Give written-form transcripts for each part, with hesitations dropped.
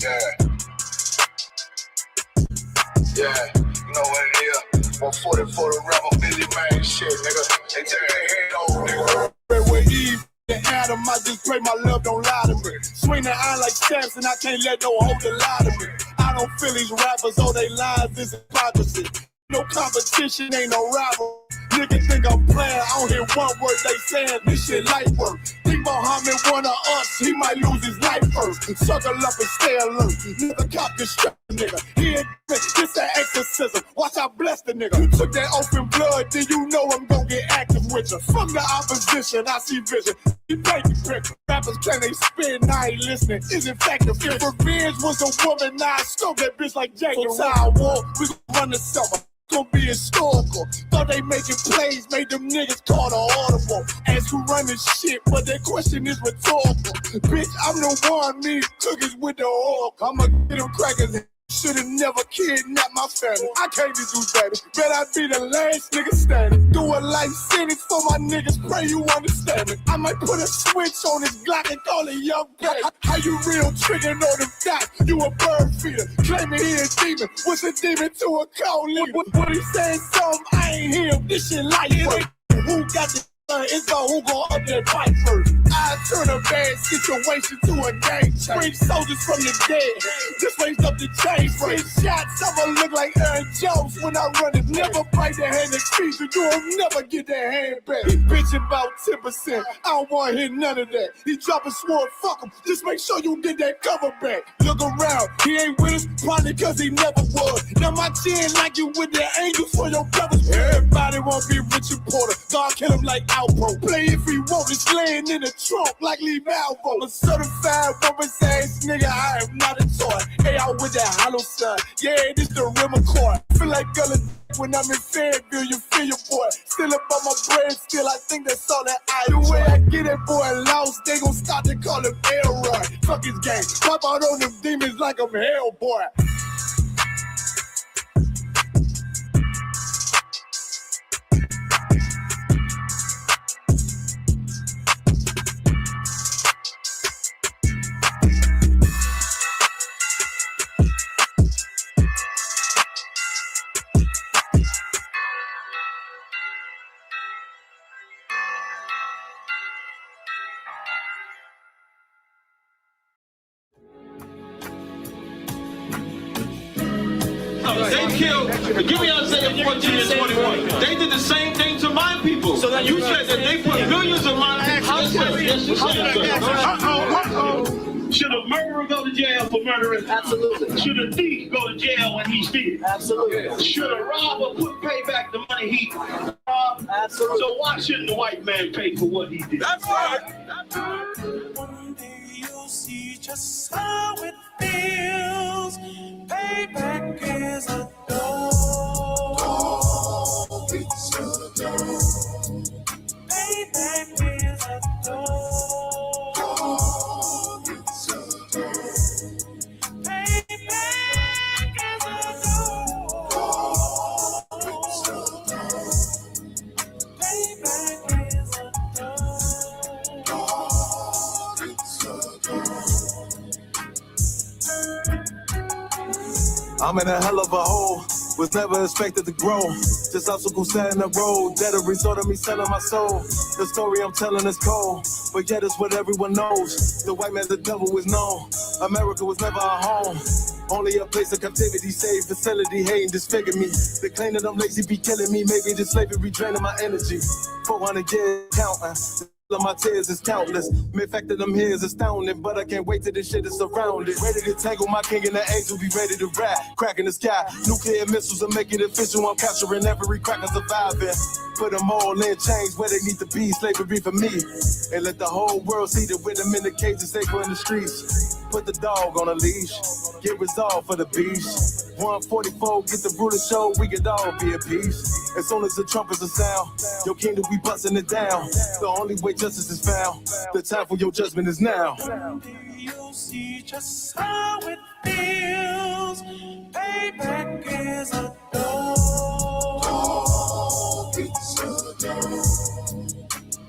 Yeah. Yeah, you know what it is. 140 for the rapper, busy man, shit, nigga. They turn their head over, nigga. With Eve and Adam, I just pray my love don't lie to me. Swing the iron like stamps and I can't let no holder lie to me. I don't feel these rappers, all they lies is hypocrisy. No competition, ain't no rival. Niggas think I'm playing, I don't hear one word they saying, this shit light work. Think Muhammad one of us, he might lose his life first. Circle up and stay alert, never cop this shit, nigga. He ain't this an exorcism, watch I bless the nigga. You took that open blood, then you know I'm gonna get active with you. From the opposition, I see vision. You take the picture. Rappers can they spin, I ain't listening. Is it effective? If revenge was a woman, now I scope that bitch like Jacob. So I war, we gon' run the summer. Gonna be historical. Thought they making plays, made them niggas call the audible. Ask who run this shit, but that question is rhetorical. Bitch, I'm the one, me cookies with the oil. I'ma get them crackers. Should've never kidnapped my family. I can't do that. Bet I be the last nigga standing. Do a life sentence for my niggas. Pray you understand it. I might put a switch on this Glock and call it young back. How you real trigger know the fact? You a bird feeder. Claiming he a demon. What's a demon to a cold leader? What he saying something? I ain't hear him. This shit like it. Who got the it's about who gon' up that fight first. I turn a bad situation to a game change. Bring soldiers from the dead. Just raised up the chain. Free shots, I'ma look like Aaron Jones when I run it. Never bite the hand that feeds you. You'll never get that hand back. He bitching about 10%. I don't wanna hear none of that. He dropping sword, fuck him. Just make sure you get that cover back. Look around, he ain't with us, probably cause he never was. Now my chin like you with the angels for your brothers. Everybody wanna be Richard Porter. God kill him like Alpo. Play if he want, it's laying in the trunk like Lee Malvo. A certified woman's ass nigga, I am not a toy. Hey, out with that hollow son. Yeah, this the rim accord. Feel like Gullah when I'm in Fayetteville, you feel your boy. Still up on my brain, still I think that's all that I do. The way I get that boy lost, they gon' start to call him Elroy. Fuck his gang, pop out on them demons like I'm Hellboy. They killed, give me Isaiah 14 and 21. They did the same thing to my people. So you said that they put millions of my people. Should a murderer go to jail for murdering? Absolutely. Should a thief go to jail when he steals? Absolutely. Should a robber pay back the money he robbed? Absolutely. So why shouldn't the white man pay for what he did? That's right. That's right. One day you'll see just how it feels. Payback is a door. It's a door. Payback is a door. It's a door. Payback is a door. It's a door. Payback is a door. It's a door. I'm in a hell of a hole, was never expected to grow. Just obstacles set in the road, that a result of me selling my soul. The story I'm telling is cold, but yet it's what everyone knows. The white man, the devil is known. America was never our home. Only a place of captivity, safe facility, hating, disfigure me. They claim that I'm lazy, be killing me. Maybe this slavery draining my energy. 400 years counting. My tears is countless. The fact that I'm here is astounding, but I can't wait till this shit is surrounded. Ready to tangle my king and the angel, be ready to rap. Crack in the sky, nuclear missiles will make it official. I'm capturing every cracker surviving. Put them all in chains where they need to be. Slavery for me. And let the whole world see that with them in the cages, safer in the streets. Put the dog on a leash. Get resolved for the beast. 144, get the brutal show, we could all be at peace. As soon as the trumpets are sound, your kingdom, we busting it down. The only way justice is found, the time for your judgment is now. You'll see just how it feels. Payback is a door. It's a door.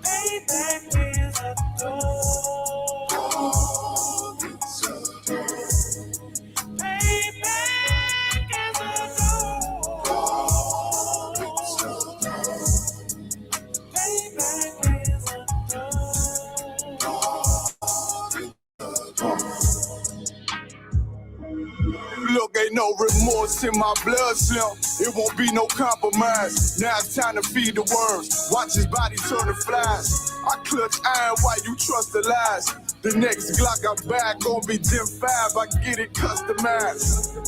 Payback is a door. It's a door. No remorse in my blood slim. It won't be no compromise. Now it's time to feed the worms. Watch his body turn to flies. I clutch iron while you trust the lies. The next Glock I buy gon' be Gen 5. I get it customized.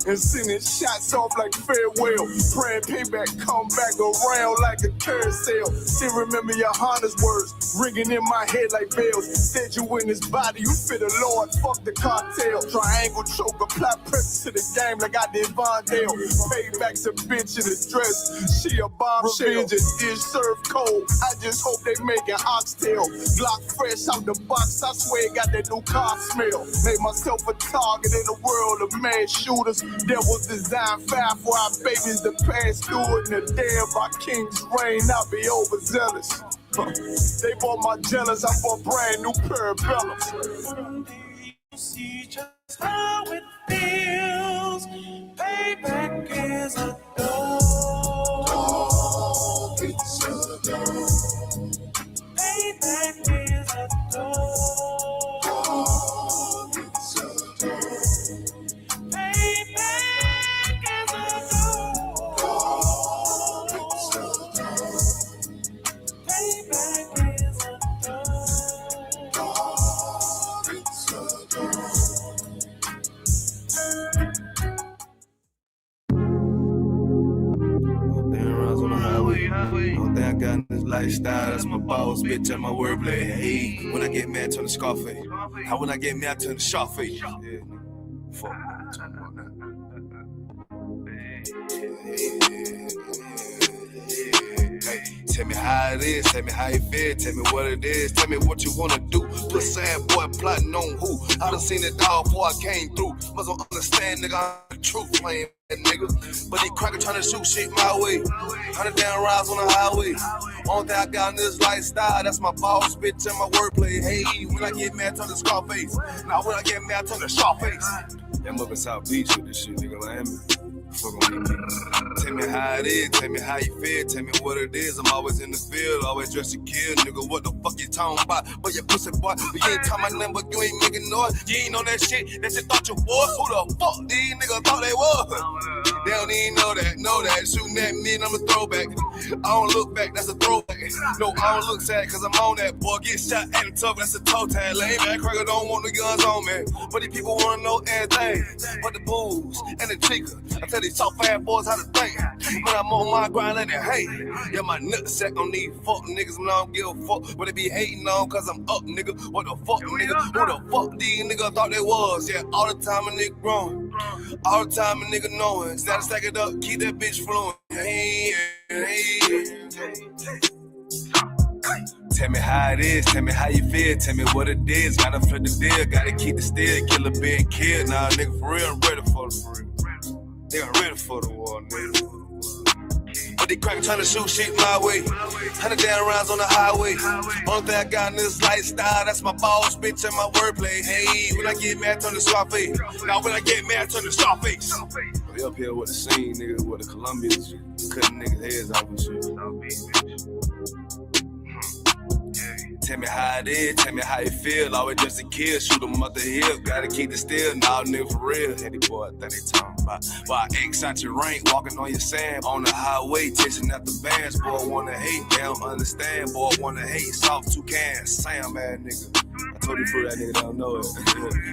And sending shots off like farewell. Praying payback come back around like a carousel. Still remember YAHANNA's words ringing in my head like bells. Said you in his body, you fit the Lord, fuck the cartel. Triangle choke, apply pressure to the game like I did Vondale. Payback's a bitch in a dress. She a bombshell. Revenge is served cold. I just hope they make an oxtail. Glock fresh out the box, I swear it got that new car smell. Made myself a target in the world of mad shooters. That was designed fire for our babies to pass through it. And the day of our king's reign, I'll be overzealous. They bought my jealous, I bought brand new parabellums. You see just how it feels. Payback is a dog. It's a dog. Payback is a dog. It's a dog. One thing I got in this lifestyle, that's my boss, bitch, and my wordplay. Hey, when I get mad, turn the Scarface. How when I get mad, turn the Sharface. Yeah, fuck. Hey, tell me how it is, tell me how you feel, tell me what it is, tell me what you wanna do. Put sad boy plotting on who? I done seen it all before I came through. Must don't understand, nigga, I'm the truth, playing that nigga. But these crackers trying to shoot shit my way. 100 down rides on the highway. Only thing I got in this lifestyle, that's my boss, bitch, and my wordplay. Hey, when I get mad, turn the Scarface. Now when I get mad, turn the Sharface. I'm up in South Beach with this shit, nigga, Miami. Fuck on me. Tell me how it is, tell me how you feel, tell me what it is. I'm always in the field, always dressed to kill, nigga. What the fuck you talking about? But you pussy boy, you ain't talking about nothing, but you ain't making noise. You ain't know that shit thought you was. Who the fuck these niggas thought they was? They don't even know that. Shooting at me and I'm a throwback. I don't look back, that's a throwback. No, I don't look sad, cause I'm on that. Boy, get shot at the tough, that's a toe tag. Lame man, cracker don't want the guns on me. But these people wanna know everything. But the booze and the chica. I tell these soft ass boys how to think. When I'm on my grind, let it hate. Yeah, my nutsack on these fuck niggas, and I don't give a fuck what they be hating on, cause I'm up, nigga. What the fuck, nigga? Who the fuck these niggas thought they was? Yeah, all the time a nigga growing. All the time a nigga knowing. Gotta stack it up, keep that bitch flowing. Hey. Tell me how it is, tell me how you feel, tell me what it is. Gotta flip the deal, gotta keep the steel, killer being killed. Nah, nigga, for real, I'm ready for the real. Nigga, I'm ready for the war, nigga. But they crack trying to shoot shit my way. 100 down rounds on the highway. Only thing I got in this lifestyle, that's my boss, bitch, and my wordplay. Hey, when I get mad, turn the Scarface. Now when I get mad, turn the Scarface. We up here with the scene, nigga, with the Colombians, cutting niggas' heads off and shit. Tell me how it is, tell me how you feel. Always just a kid, shoot them up the hill. Gotta keep the steel, nah, nigga, for real. Hey, boy, I think they talking about. Why X out your rank, walking on your sand. On the highway, chasing out the bands. Boy, wanna hate, they don't understand. Boy, wanna hate, soft toucan, Sam, ass nigga. I told you for that nigga don't know it.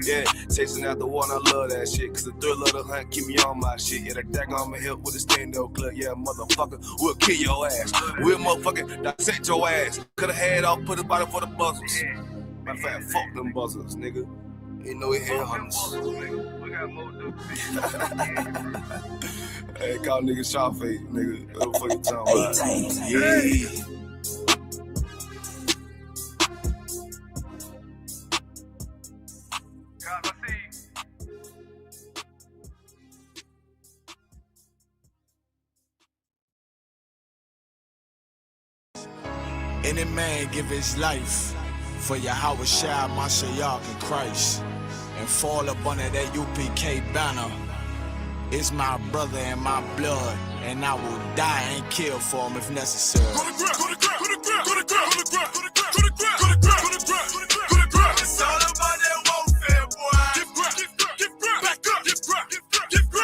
Yeah, chasing out the one, I love that shit. Cause the thrill of the hunt keep me on my shit. Yeah, that daggone on my hip with a stand-up club. Yeah, motherfucker, we'll kill your ass. We'll motherfucking dissect your ass. Cut a head off, put a body for the buzzers. Matter of fact, fuck them buzzers, nigga. Ain't no head hunters. We got more to Hey, call nigga Sharface, nigga. What the fuck you talking about? Yeah. Any man give his life for YAHANNA, Mashiach, and Christ, and fall up under that UPK banner. It's my brother and my blood, and I will die and kill for him if necessary. Go to ground, go to ground, go to ground, go to ground, go to ground, go to ground, go to ground, go to ground, go to ground, go to ground. It's all about that warfare, boy. Give ground, back up, give ground, give ground.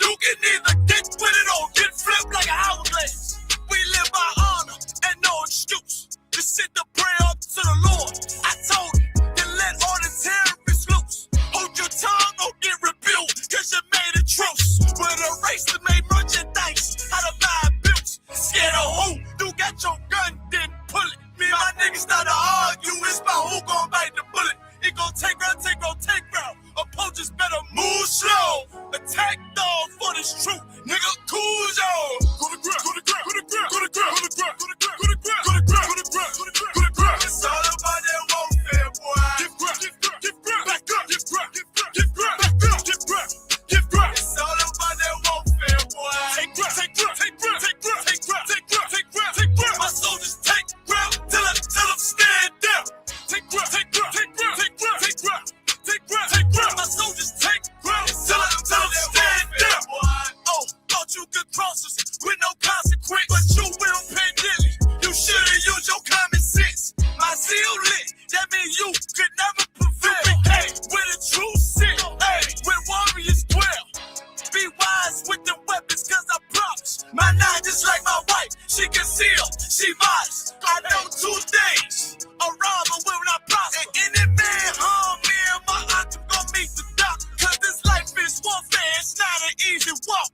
You can either get with it or get flipped like an hourglass. We live by honor and no excuse. Just sit to pray up to the Lord. I told him, then let all the terrorists loose. Hold your tongue or get rebuked, cause you made a truce. With a race that made merchandise out of my bills. Scared of who? You got your gun, then pull it. Me and my niggas start to argue, it's about who gon' bite the bullet. It gon' take round, take round, take round. Opponents better move slow. Attack dog for this truth. Nigga, cool yo. Go to ground, go to ground, go to ground, go to ground, go to ground, go to ground, go to ground, go to ground, go to ground, go to ground, go to ground. It's all about that warfare, boy. Give ground, give ground, give ground, back up, give ground, give ground, give ground, back up, give ground, give ground. It's all about that warfare, boy. Take ground, take ground, take ground, take ground, take ground, take ground, take ground, take ground. My soldiers take ground till I'm stand down. Take ground, take ground, take ground, take ground, take ground, take ground, take ground. My soldiers take ground till I'm stand down. Oh, thought you could cross us with no consequence, but you will pay dearly. You should've used your common sense. My zeal lit, that means you could never prevail. Hey, with a true sin, hey, with warriors dwell. Be wise with the weapons, cause I promise. My nine just like my wife, she concealed, she modest. I know 2 things, a robber will not prosper. And any man harm me and my aunt gon' meet the doc. Cause this life is warfare, it's not an easy walk.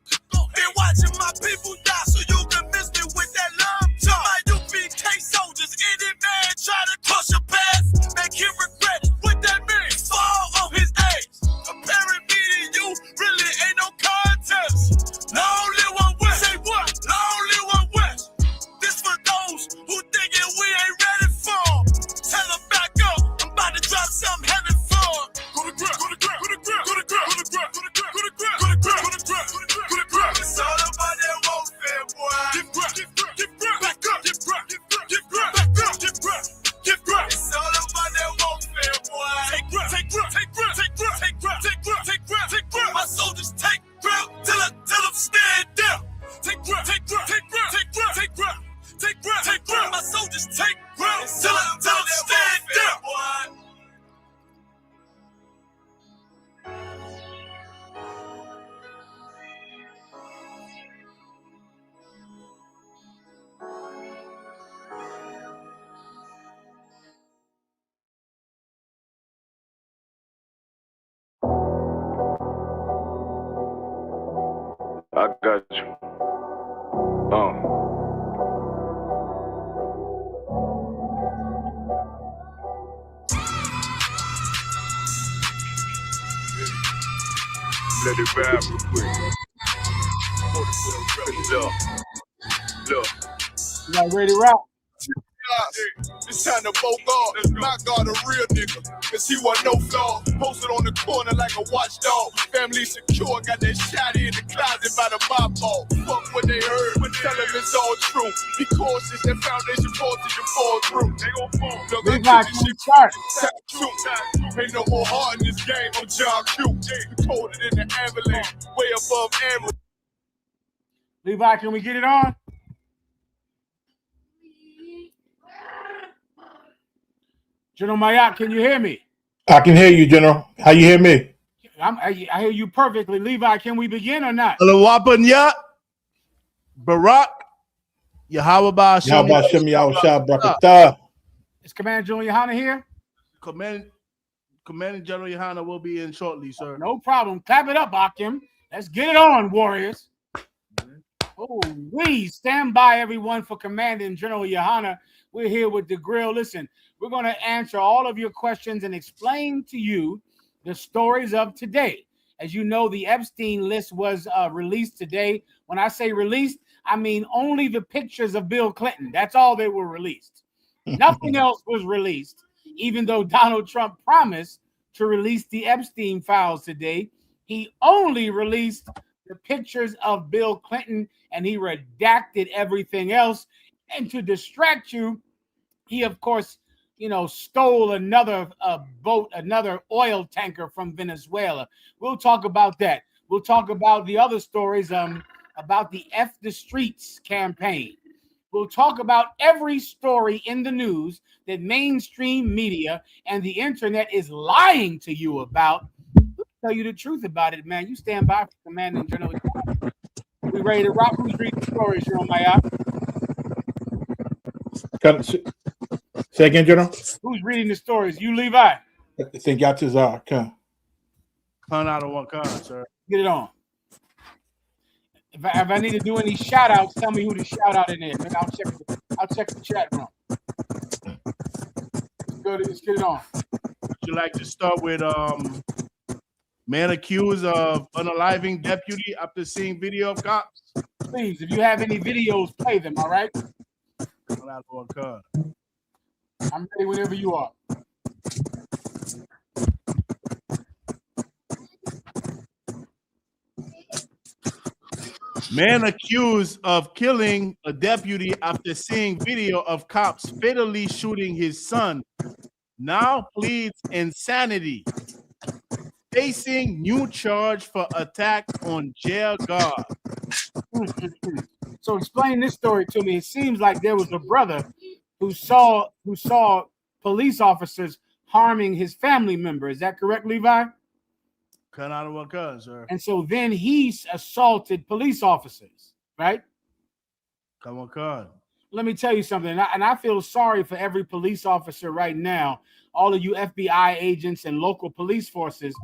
Been watching my people die so you can miss me with that love talk. My UPK soldiers, any man try to cross your path, make him regret it. What that means? Fall on his age. Comparing me to you really ain't no contest. Long live one West. Say what? Long live one West. This for those who thinking we ain't ready for. Tell them back up. I'm about to drop something heavy for. Go to ground, go to ground, go to ground, go to ground, go to ground, go to ground, go to ground, go to ground, go to ground, go to ground. It's all about that warfare, boy. Give ground, give ground, give ground, back up, give ground, give ground, give ground, back up, give ground, give ground. It's all about that warfare, boy. Take ground, take ground, take ground, take ground, take ground, take ground, take ground, take ground. My soldiers take ground till I'm stand down. Take ground, take ground, take ground, take ground, take ground, take ground, take ground. My soldiers take ground till I'm stand down. I got you. Let it ride real quick. Look. You got ready to rock? It's time to vote God. My God, a real nigga. Cause he wasn't no flaw. Posted on the corner like a watchdog. Family secure, got that shotty in the closet by the mob ball. Fuck what they heard, but tell them it's all true. Be cautious, that foundation falls till you fall through. They gon' fall. Look, I Levi, keep can this we start? shit. Ain't no more heart in this game. I'm John Q. Colder than the avalanche. Way above average. Levi, can we get it on? General Mayak, can you hear me? I can hear you, General. How you hear me? I hear you perfectly. Levi, can we begin or not? Alawapanya, Barak, Yahweh Shem Yahushua Brakatah. Is Commander General Yohanna here? Commanding General Yohanna will be in shortly, sir. No problem. Clap it up, Akim. Let's get it on, warriors. Oh, please stand by, everyone, for Commanding General Yohanna. We're here with the grill. Listen, we're going to answer all of your questions and explain to you the stories of today. As you know, the Epstein list was released today. When I say released, I mean only the pictures of Bill Clinton. That's all they were released. Nothing else was released, even though Donald Trump promised to release the Epstein files today. He only released the pictures of Bill Clinton, and he redacted everything else. And to distract you, he, of course, stole another boat, another oil tanker from Venezuela. We'll talk about that. We'll talk about the other stories about the F the Streets campaign. We'll talk about every story in the news that mainstream media and the internet is lying to you about. We'll tell you the truth about it, man. You stand by for Commanding General. We ready to rock? Who's reading the stories here on my app? Say again, General. Who's reading the stories? You, Levi. I think y'all Tazar. Come. Con out of one con, sir. Get it on. If I need to do any shout outs, tell me who to shout out in there. Man, I'll check the chat room. Let's get it on. Would you like to start with man accused of unaliving deputy after seeing video of cops? Please, if you have any videos, play them, all right? Con out of one con. I'm ready whenever you are. Man accused of killing a deputy after seeing video of cops fatally shooting his son now pleads insanity, facing new charge for attack on jail guard. So explain this story to me. It seems like there was a brother who saw police officers harming his family member. Is that correct, Levi? Cut out of one gun, sir. And so then he assaulted police officers, right? Come on, gun. Let me tell you something, and I feel sorry for every police officer right now, all of you FBI agents and local police forces,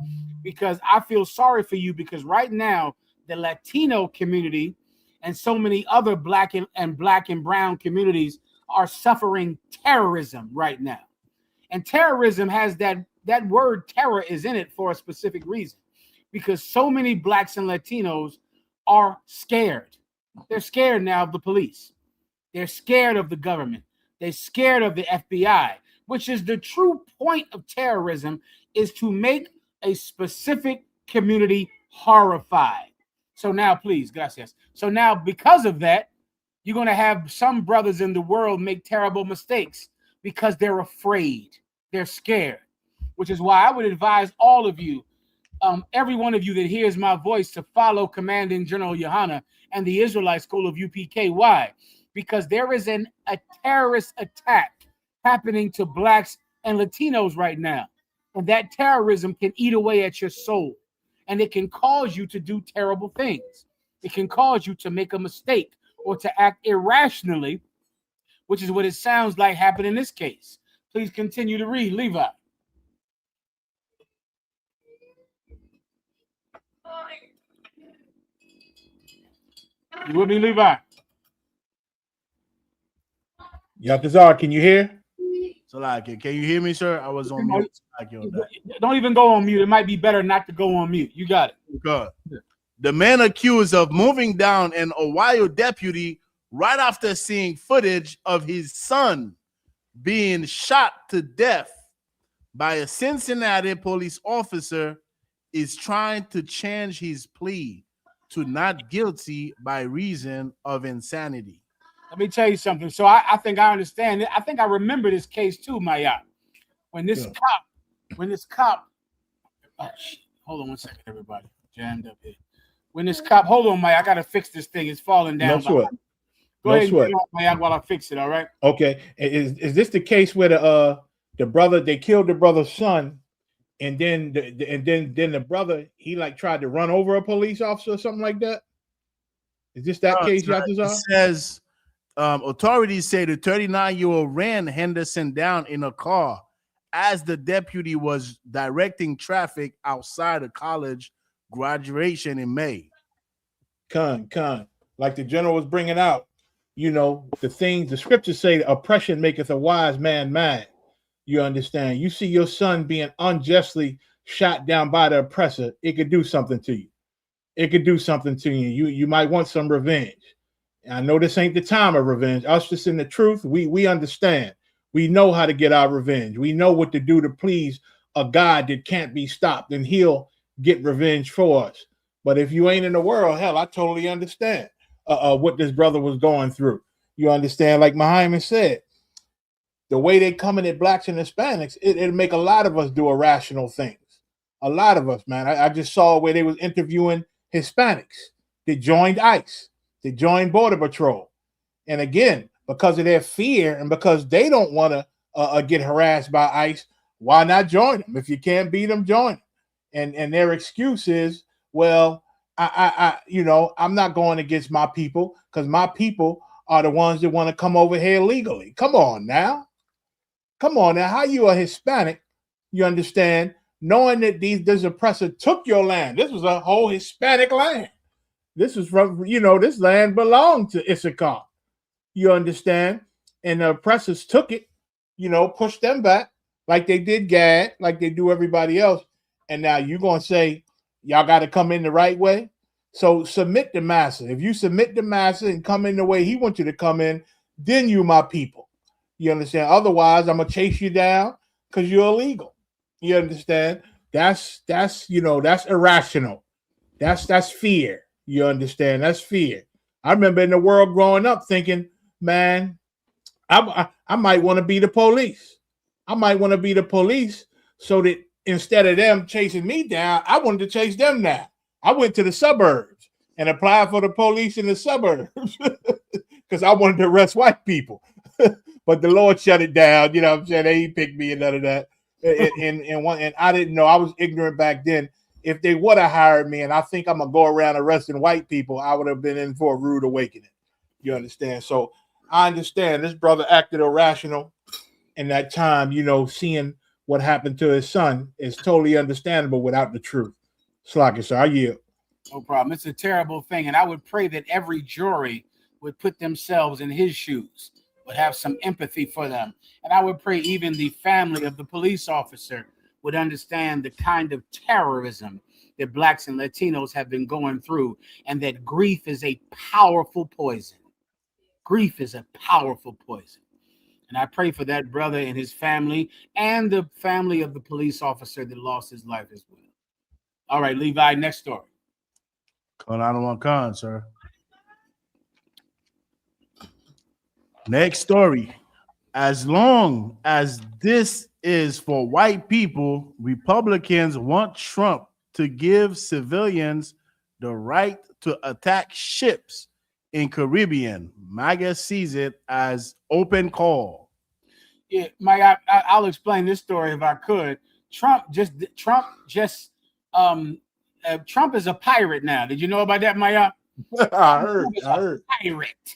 because I feel sorry for you, because right now the Latino community and so many other black and brown communities are suffering terrorism right now. And terrorism has that word terror is in it for a specific reason, because so many blacks and Latinos are scared. They're scared now of the police. They're scared of the government. They're scared of the FBI, which is the true point of terrorism, is to make a specific community horrified. So now, please, gracias. So now, because of that, you're going to have some brothers in the world make terrible mistakes because they're afraid. They're scared, which is why I would advise all of you, every one of you that hears my voice, to follow Commanding General YAHANNA and the Israelite School of UPK. Why? Because there is a terrorist attack happening to blacks and Latinos right now. And that terrorism can eat away at your soul. And it can cause you to do terrible things. It can cause you to make a mistake or to act irrationally, which is what it sounds like happened in this case. Please continue to read, Levi. You with me, Levi? Yatazar, can you hear? So like, can you hear me, sir? I was on mute. Don't even go on mute. It might be better not to go on mute. You got it. Good. The man accused of moving down an Ohio deputy right after seeing footage of his son being shot to death by a Cincinnati police officer is trying to change his plea to not guilty by reason of insanity. Let me tell you something. So I think I understand it. I think I remember this case too, Maya. When this cop, hold on one second, everybody. Jammed up here. When this cop, hold on, Maya, I gotta fix this thing. It's falling down. No sweat. Go ahead and get it off, Maya, while I fix it. All right. Okay. Is this the case where the brother, they killed the brother's son, and then the brother, he like tried to run over a police officer or something like that? Is this that case, Yatazar? It says authorities say the 39-year-old ran Henderson down in a car as the deputy was directing traffic outside of college graduation in May. Like the general was bringing out, you know, the things the scriptures say, oppression maketh a wise man mad. You understand? You see your son being unjustly shot down by the oppressor, it could do something to you. It could do something to you. You might want some revenge. I know this ain't the time of revenge. Us just in the truth, we understand. We know how to get our revenge. We know what to do to please a God that can't be stopped, and he'll get revenge for us. But if you ain't in the world, hell, I totally understand what this brother was going through. You understand? Like Muhammad said, the way they coming at blacks and Hispanics, it'll make a lot of us do irrational things. A lot of us, man. I just saw where they was interviewing Hispanics that joined ICE, that joined Border Patrol. And again, because of their fear and because they don't want to get harassed by ICE, why not join them? If you can't beat them, join them. And their excuse is, well, I'm not going against my people because my people are the ones that want to come over here legally. Come on now. How you a Hispanic, you understand, knowing that this oppressor took your land. This was a whole Hispanic land. This was from, this land belonged to Issachar. You understand? And the oppressors took it, pushed them back like they did Gad, like they do everybody else. And now you're going to say, y'all got to come in the right way. So submit the master. If you submit the master and come in the way he wants you to come in, then you my people. You understand? Otherwise, I'm going to chase you down because you're illegal. You understand? That's irrational. That's fear. You understand? That's fear. I remember in the world growing up thinking, man, I might want to be the police. I might want to be the police so that instead of them chasing me down, I wanted to chase them down. I went to the suburbs and applied for the police in the suburbs because I wanted to arrest white people. But the Lord shut it down. You know what I'm saying? They ain't picked me and none of that. And I didn't know. I was ignorant back then. If they would have hired me, and I think I'm going to go around arresting white people, I would have been in for a rude awakening. You understand? So I understand this brother acted irrational in that time, seeing what happened to his son is totally understandable without the truth. Slocky, sir, I yield. No problem. It's a terrible thing. And I would pray that every jury would put themselves in his shoes, would have some empathy for them. And I would pray even the family of the police officer would understand the kind of terrorism that Blacks and Latinos have been going through, and that grief is a powerful poison. Grief is a powerful poison. And I pray for that brother and his family and the family of the police officer that lost his life as well. All right, Levi, next story. Call 911 sir. Next story. As long as this is for white people, Republicans want Trump to give civilians the right to attack ships in Caribbean. MAGA sees it as open call. Yeah, Mike, I'll explain this story if I could. Trump is a pirate now. Did you know about that, Maya? I heard. Pirate.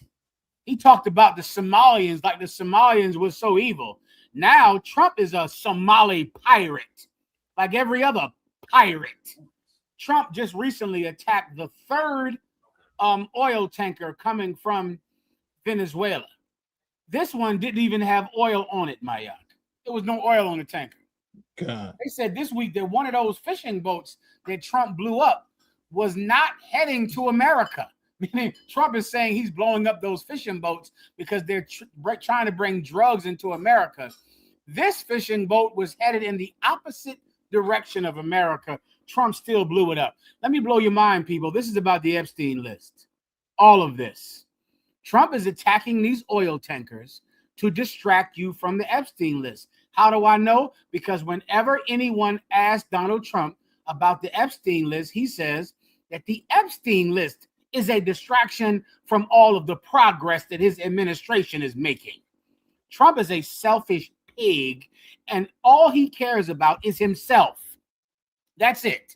He talked about the Somalians like the Somalians were so evil. Now Trump is a Somali pirate, like every other pirate. Trump just recently attacked the third oil tanker coming from Venezuela. This one didn't even have oil on it, Maya. There was no oil on the tanker. God. They said this week that one of those fishing boats that Trump blew up was not heading to America. Meaning Trump is saying he's blowing up those fishing boats because they're trying to bring drugs into America. This fishing boat was headed in the opposite direction of America. Trump still blew it up. Let me blow your mind, people. This is about the Epstein list. All of this. Trump is attacking these oil tankers to distract you from the Epstein list. How do I know? Because whenever anyone asks Donald Trump about the Epstein list, he says that the Epstein list is a distraction from all of the progress that his administration is making. Trump is a selfish pig, and all he cares about is himself. That's it.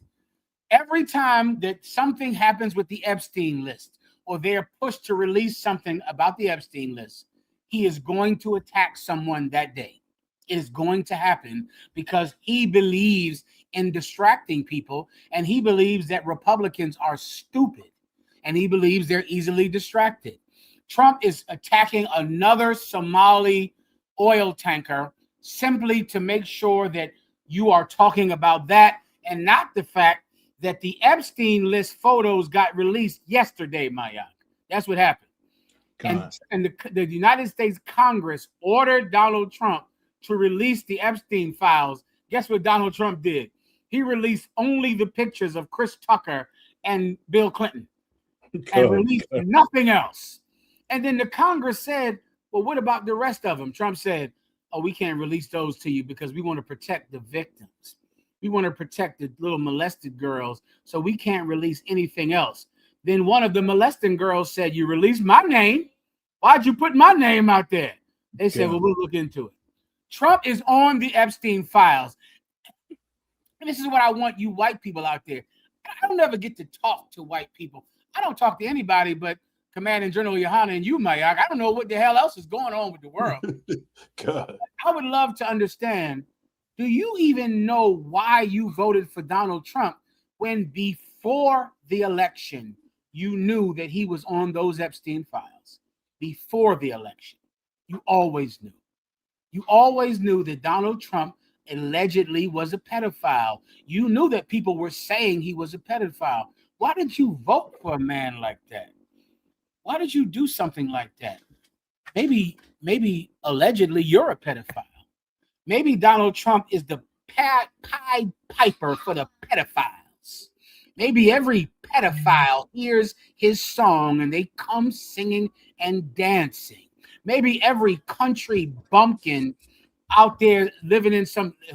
Every time that something happens with the Epstein list, or they're pushed to release something about the Epstein list, he is going to attack someone that day. It is going to happen because he believes in distracting people, and he believes that Republicans are stupid, and he believes they're easily distracted. Trump is attacking another Somali oil tanker simply to make sure that you are talking about that and not the fact that the Epstein list photos got released yesterday, Maya. That's what happened. And the United States Congress ordered Donald Trump to release the Epstein files. Guess what Donald Trump did? He released only the pictures of Chris Tucker and Bill Clinton and released nothing else. And then the Congress said, well, what about the rest of them? Trump said, oh, we can't release those to you because we want to protect the victims. We want to protect the little molested girls, so we can't release anything else. Then one of the molesting girls said, you released my name. Why'd you put my name out there? They said, well, we'll look into it. Trump is on the Epstein files. And this is what I want you white people out there. I don't ever get to talk to white people. I don't talk to anybody but Commanding General YAHANNA and you, Mayak. I don't know what the hell else is going on with the world. God. I would love to understand, do you even know why you voted for Donald Trump when before the election you knew that he was on those Epstein files? Before the election, you always knew. You always knew that Donald Trump allegedly was a pedophile. You knew that people were saying he was a pedophile. Why did you vote for a man like that? Why did you do something like that? Maybe allegedly you're a pedophile. Maybe Donald Trump is the Pied Piper for the pedophiles. Maybe every pedophile hears his song and they come singing and dancing. Maybe every country bumpkin out there living in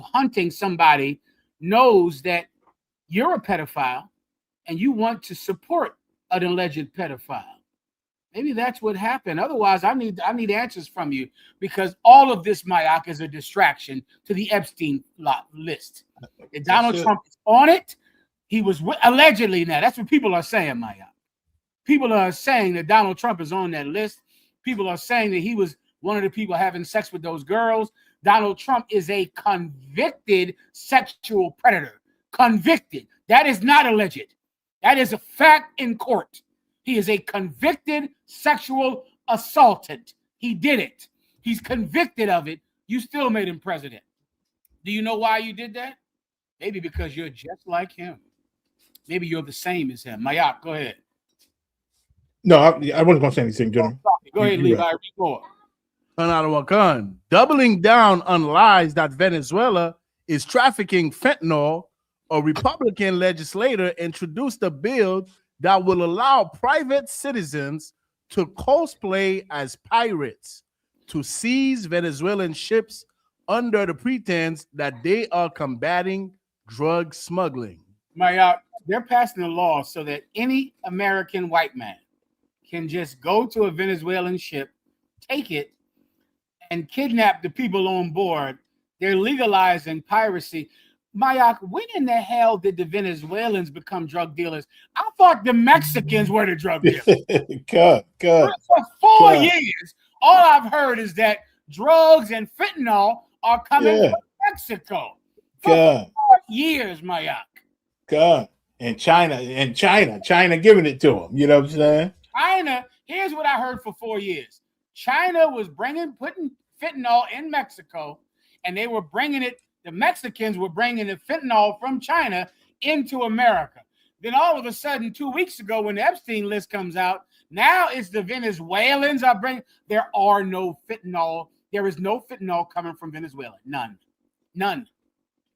hunting somebody knows that you're a pedophile and you want to support an alleged pedophile. Maybe that's what happened. Otherwise, I need answers from you, because all of this, Mayak, is a distraction to the Epstein list. If Donald Trump is on it, he was allegedly. Now, that's what people are saying, Mayak. People are saying that Donald Trump is on that list. People are saying that he was one of the people having sex with those girls. Donald Trump is a convicted sexual predator. Convicted. That is not alleged. That is a fact in court. He is a convicted sexual assaultant. He did it. He's convicted of it. You still made him president. Do you know why you did that? Maybe because you're just like him. Maybe you're the same as him. Mayak, go ahead. No, I wasn't going to say anything, General. Go ahead, Levi. Read more. Doubling down on lies that Venezuela is trafficking fentanyl, a Republican legislator introduced a bill that will allow private citizens to cosplay as pirates to seize Venezuelan ships under the pretense that they are combating drug smuggling. Mayak, they're passing a law so that any American white man can just go to a Venezuelan ship, take it, and kidnap the people on board. They're legalizing piracy. Mayak, when in the hell did the Venezuelans become drug dealers? I thought the Mexicans were the drug dealers. God. For 4 years, all I've heard is that drugs and fentanyl are coming from Mexico. For 4 years, Mayak. God. And China giving it to them. You know what I'm saying? China, here's what I heard for 4 years. China was putting fentanyl in Mexico, and they were bringing it. The Mexicans were bringing the fentanyl from China into America. Then all of a sudden, 2 weeks ago, when the Epstein list comes out, now it's the Venezuelans are bringing. There are no fentanyl. There is no fentanyl coming from Venezuela. None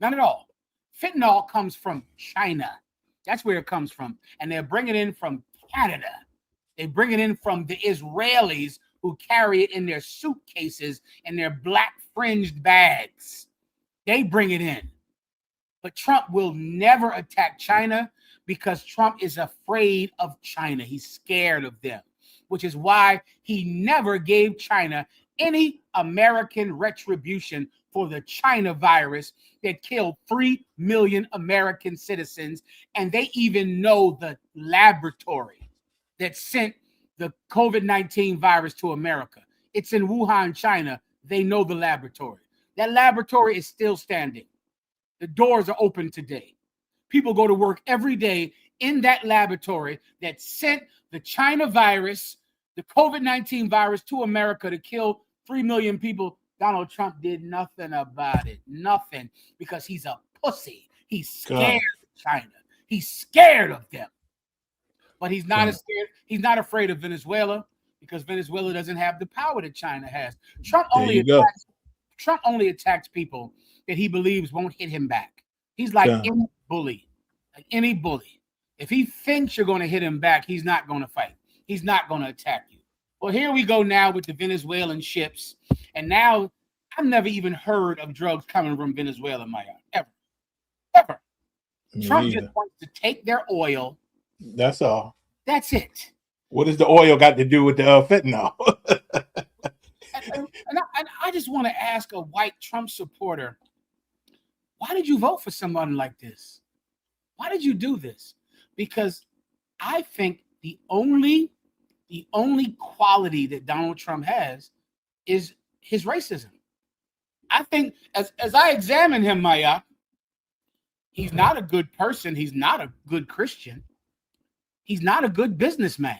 at all. Fentanyl comes from China. That's where it comes from. And they're bringing it in from Canada. They bring it in from the Israelis, who carry it in their suitcases and their black fringed bags. They bring it in. But Trump will never attack China because Trump is afraid of China. He's scared of them, which is why he never gave China any American retribution for the China virus that killed 3 million American citizens. And they even know the laboratory that sent the COVID-19 virus to America. It's in Wuhan, China. They know the laboratory. That laboratory is still standing. The doors are open today. People go to work every day in that laboratory that sent the China virus, the COVID-19 virus to America to kill 3 million people. Donald Trump did nothing about it. Nothing. Because he's a pussy. He's scared of China. He's scared of them. But he's not as scared. He's not afraid of Venezuela because Venezuela doesn't have the power that China has. Trump only attacks people that he believes won't hit him back. He's like any bully. Like any bully. If he thinks you're going to hit him back, he's not going to fight. He's not going to attack you. Well, here we go now with the Venezuelan ships. And now I've never even heard of drugs coming from Venezuela, Maya. Ever. Trump just wants to take their oil. That's all. That's it. What does the oil got to do with the fentanyl? And I just want to ask a white Trump supporter, why did you vote for someone like this? Why did you do this? because I think the only quality that Donald Trump has is his racism. I think as I examine him, Maya, he's not a good person. He's not a good Christian. He's not a good businessman.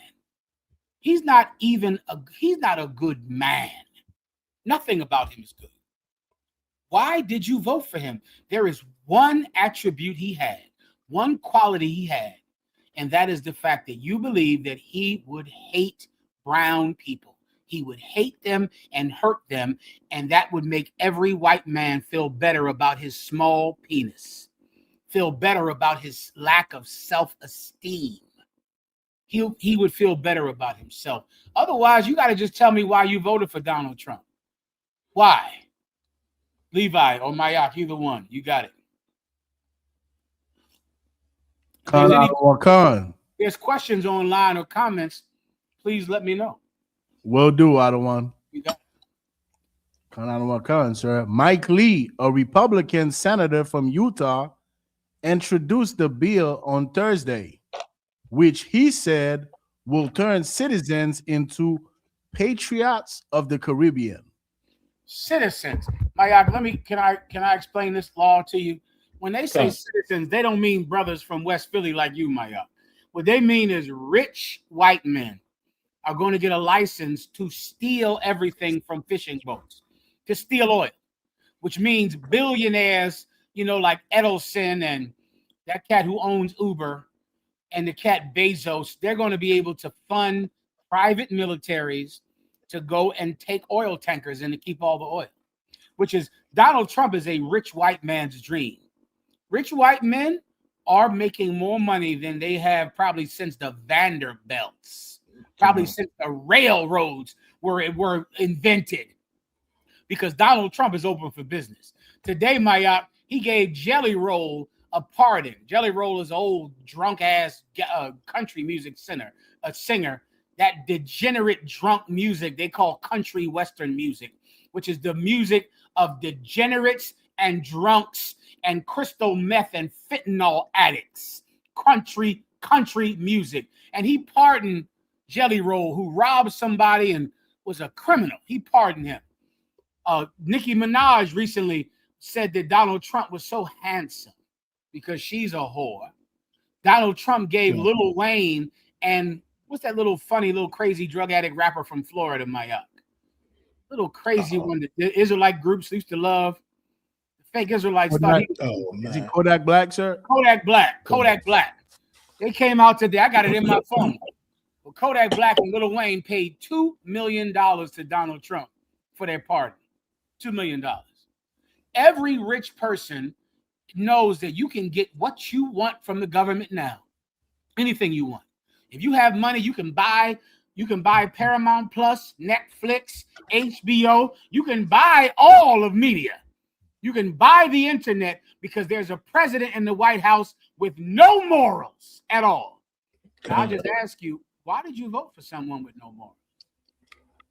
He's not a good man. Nothing about him is good. Why did you vote for him? There is one attribute he had, one quality he had, and that is the fact that you believe that he would hate brown people. He would hate them and hurt them, and that would make every white man feel better about his small penis, feel better about his lack of self-esteem. He would feel better about himself. Otherwise, you got to just tell me why you voted for Donald Trump. Why? Levi or Mayak, either one. You got it. There's questions online or comments. Please let me know. Will do, Adawan. You got it. Sir. Mike Lee, a Republican senator from Utah, introduced the bill on Thursday, which he said will turn citizens into patriots of the Caribbean. Citizens. Mayak, can I explain this law to you? When they say citizens, they don't mean brothers from West Philly like you, Mayak. What they mean is rich white men are going to get a license to steal everything from fishing boats, to steal oil, which means billionaires, like Edelson and that cat who owns Uber and the cat Bezos, they're going to be able to fund private militaries to go and take oil tankers and to keep all the oil, which is Donald Trump is a rich white man's dream. Rich white men are making more money than they have probably since the Vanderbilts, probably since the railroads were invented, because Donald Trump is open for business. Today, Mayak, he gave Jelly Roll a pardon. Jelly Roll is an old drunk ass country music singer. That degenerate drunk music they call country western music, which is the music of degenerates and drunks and crystal meth and fentanyl addicts. Country music. And he pardoned Jelly Roll, who robbed somebody and was a criminal. He pardoned him. Nicki Minaj recently said that Donald Trump was so handsome because she's a whore. Donald Trump gave Lil Wayne and what's that little funny, little crazy drug addict rapper from Florida, Mayak? Little crazy one that the Israelite groups used to love. The fake Israelites thought is it Kodak Black, sir? Kodak Black. They came out today. I got it in my phone. Well, Kodak Black and Lil Wayne paid $2 million to Donald Trump for their pardon. $2 million. Every rich person knows that you can get what you want from the government now. Anything you want. If you have money, you can buy Paramount Plus, Netflix, HBO. You can buy all of media. You can buy the internet because there's a president in the White House with no morals at all. Now, I'll just ask you, why did you vote for someone with no morals?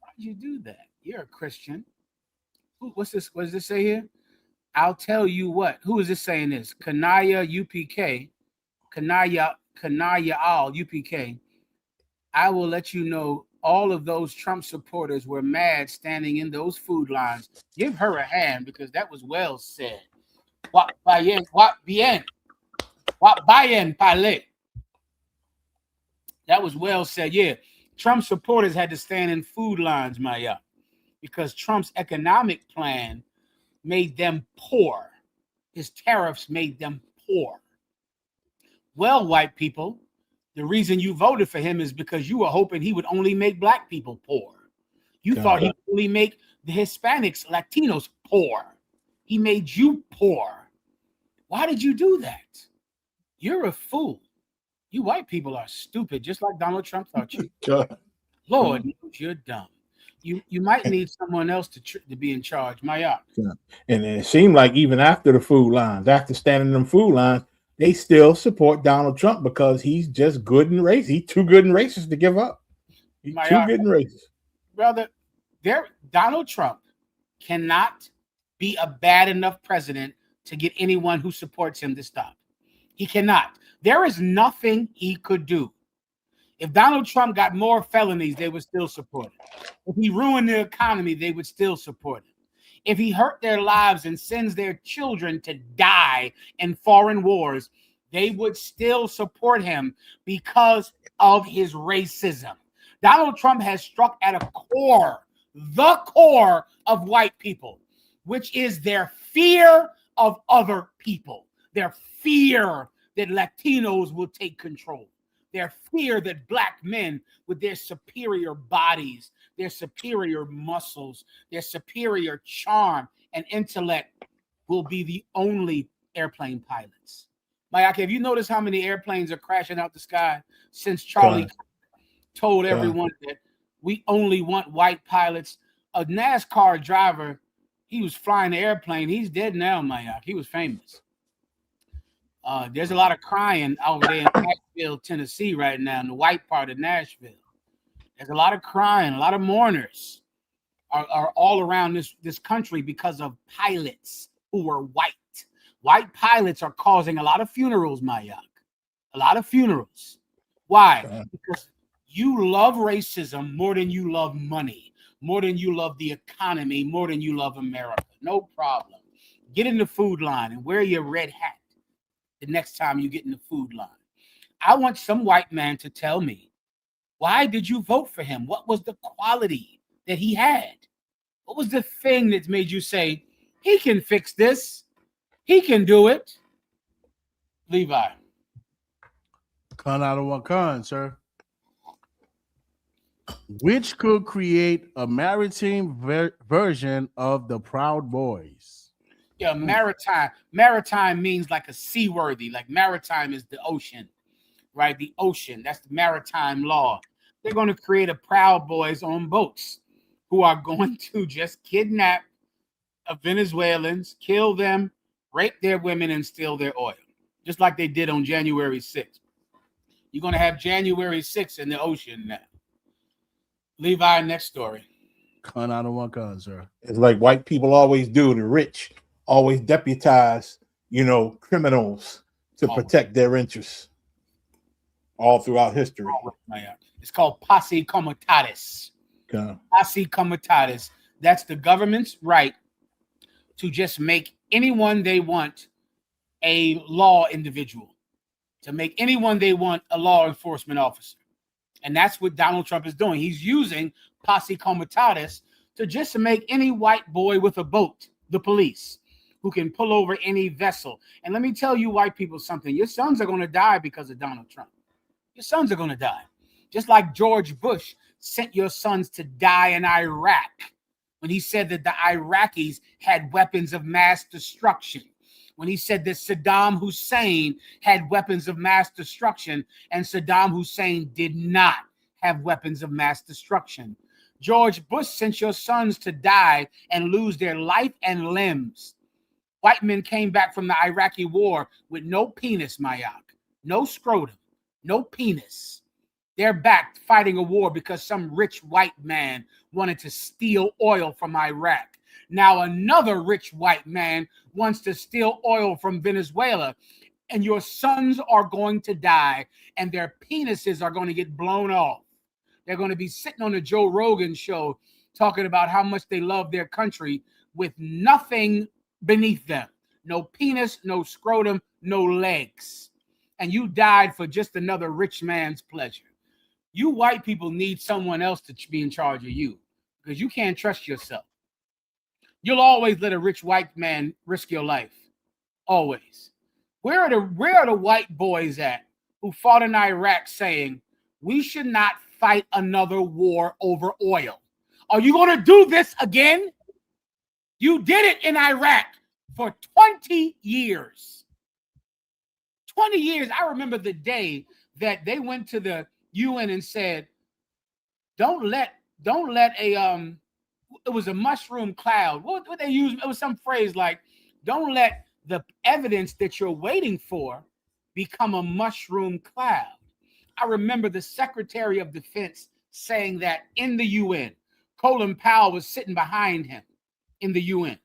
Why did you do that? You're a Christian. What's this? What does this say here? I'll tell you what. Who is this saying this? Kanaya UPK. Kanaya Al UPK. I will let you know all of those Trump supporters were mad standing in those food lines. Give her a hand because that was well said. What bien parler. That was well said. Yeah, Trump supporters had to stand in food lines, Maya, because Trump's economic plan made them poor. His tariffs made them poor. Well, white people, the reason you voted for him is because you were hoping he would only make black people poor. You thought he would only make the Hispanics, Latinos poor. He made you poor. Why did you do that? You're a fool. You white people are stupid, just like Donald Trump thought you. Lord, you're dumb. You might need someone else to be in charge. Maya. And it seemed like even after the food lines, after standing in them food lines, they still support Donald Trump because he's just good and racist. He's too good and racist to give up. He's too good and racist. Brother, Donald Trump cannot be a bad enough president to get anyone who supports him to stop. He cannot. There is nothing he could do. If Donald Trump got more felonies, they would still support him. If he ruined the economy, they would still support him. If he hurt their lives and sends their children to die in foreign wars, they would still support him because of his racism. Donald Trump has struck at a core, the core of white people, which is their fear of other people, their fear that Latinos will take control, their fear that black men with their superior bodies, their superior muscles, their superior charm and intellect will be the only airplane pilots. Mike, have you noticed how many airplanes are crashing out the sky since Charlie told everyone that we only want white pilots? A NASCAR driver, he was flying the airplane. He's dead now, Mike. He was famous. There's a lot of crying over there in Nashville, Tennessee right now, in the white part of Nashville. There's a lot of crying, a lot of mourners are all around this country because of pilots who were white. White pilots are causing a lot of funerals, Mayak. A lot of funerals. Why? Because you love racism more than you love money, more than you love the economy, more than you love America. No problem. Get in the food line and wear your red hat the next time you get in the food line. I want some white man to tell me, why did you vote for him? What was the quality that he had? What was the thing that made you say, he can fix this? He can do it. Levi. Con out of one con, sir. Which could create a maritime version of the Proud Boys? Yeah, maritime. Maritime means like a seaworthy. Like maritime is the ocean, right? The ocean. That's the maritime law. They're going to create a Proud Boys on boats who are going to just kidnap Venezuelans, kill them, rape their women, and steal their oil, just like they did on January 6th. You're going to have January 6th in the ocean now. Levi, next story. Con out of one con, sir. It's like white people always do. The rich always deputize, criminals to protect their interests all throughout history. It's called posse comitatus. Okay. Posse comitatus. That's the government's right to just make anyone they want a law individual, to make anyone they want a law enforcement officer. And that's what Donald Trump is doing. He's using posse comitatus to just make any white boy with a boat the police, who can pull over any vessel. And let me tell you white people something. Your sons are going to die because of Donald Trump. Your sons are going to die. Just like George Bush sent your sons to die in Iraq when he said that the Iraqis had weapons of mass destruction, when he said that Saddam Hussein had weapons of mass destruction and Saddam Hussein did not have weapons of mass destruction. George Bush sent your sons to die and lose their life and limbs. White men came back from the Iraqi war with no penis, Mayak, no scrotum, no penis. They're back fighting a war because some rich white man wanted to steal oil from Iraq. Now another rich white man wants to steal oil from Venezuela, and your sons are going to die, and their penises are going to get blown off. They're going to be sitting on the Joe Rogan show talking about how much they love their country with nothing beneath them. No penis, no scrotum, no legs. And you died for just another rich man's pleasure. You white people need someone else to be in charge of you because you can't trust yourself. You'll always let a rich white man risk your life. Always. Where are the white boys at who fought in Iraq saying, we should not fight another war over oil? Are you going to do this again? You did it in Iraq for 20 years. 20 years. I remember the day that they went to the UN and said, don't let it was a mushroom cloud. What they used? It was some phrase like, don't let the evidence that you're waiting for become a mushroom cloud. I remember the Secretary of Defense saying that in the UN. Colin Powell was sitting behind him in the UN,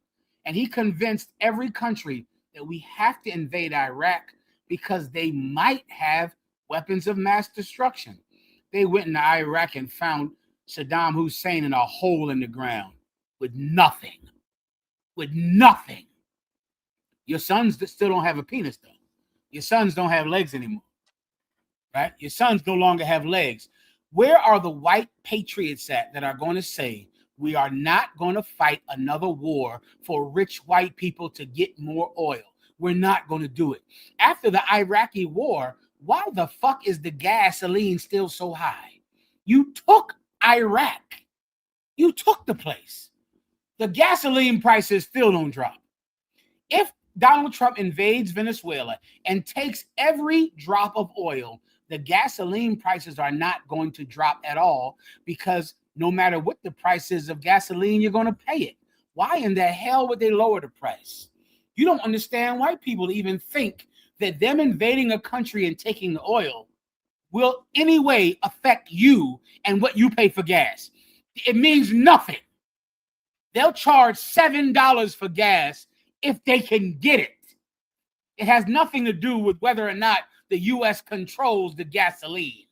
and he convinced every country that we have to invade Iraq because they might have weapons of mass destruction. They went into Iraq and found Saddam Hussein in a hole in the ground with nothing. With nothing. Your sons still don't have a penis, though. Your sons don't have legs anymore. Right? Your sons no longer have legs. Where are the white patriots at that are going to say, we are not going to fight another war for rich white people to get more oil? We're not going to do it. After the Iraqi war, why the fuck is the gasoline still so high? You took Iraq. You took the place. The gasoline prices still don't drop. If Donald Trump invades Venezuela and takes every drop of oil, the gasoline prices are not going to drop at all, because no matter what the price is of gasoline, you're going to pay it. Why in the hell would they lower the price? You don't understand white people to even think that them invading a country and taking the oil will any way affect you and what you pay for gas. It means nothing. They'll charge $7 for gas if they can get it. It has nothing to do with whether or not the U.S. controls the gasoline.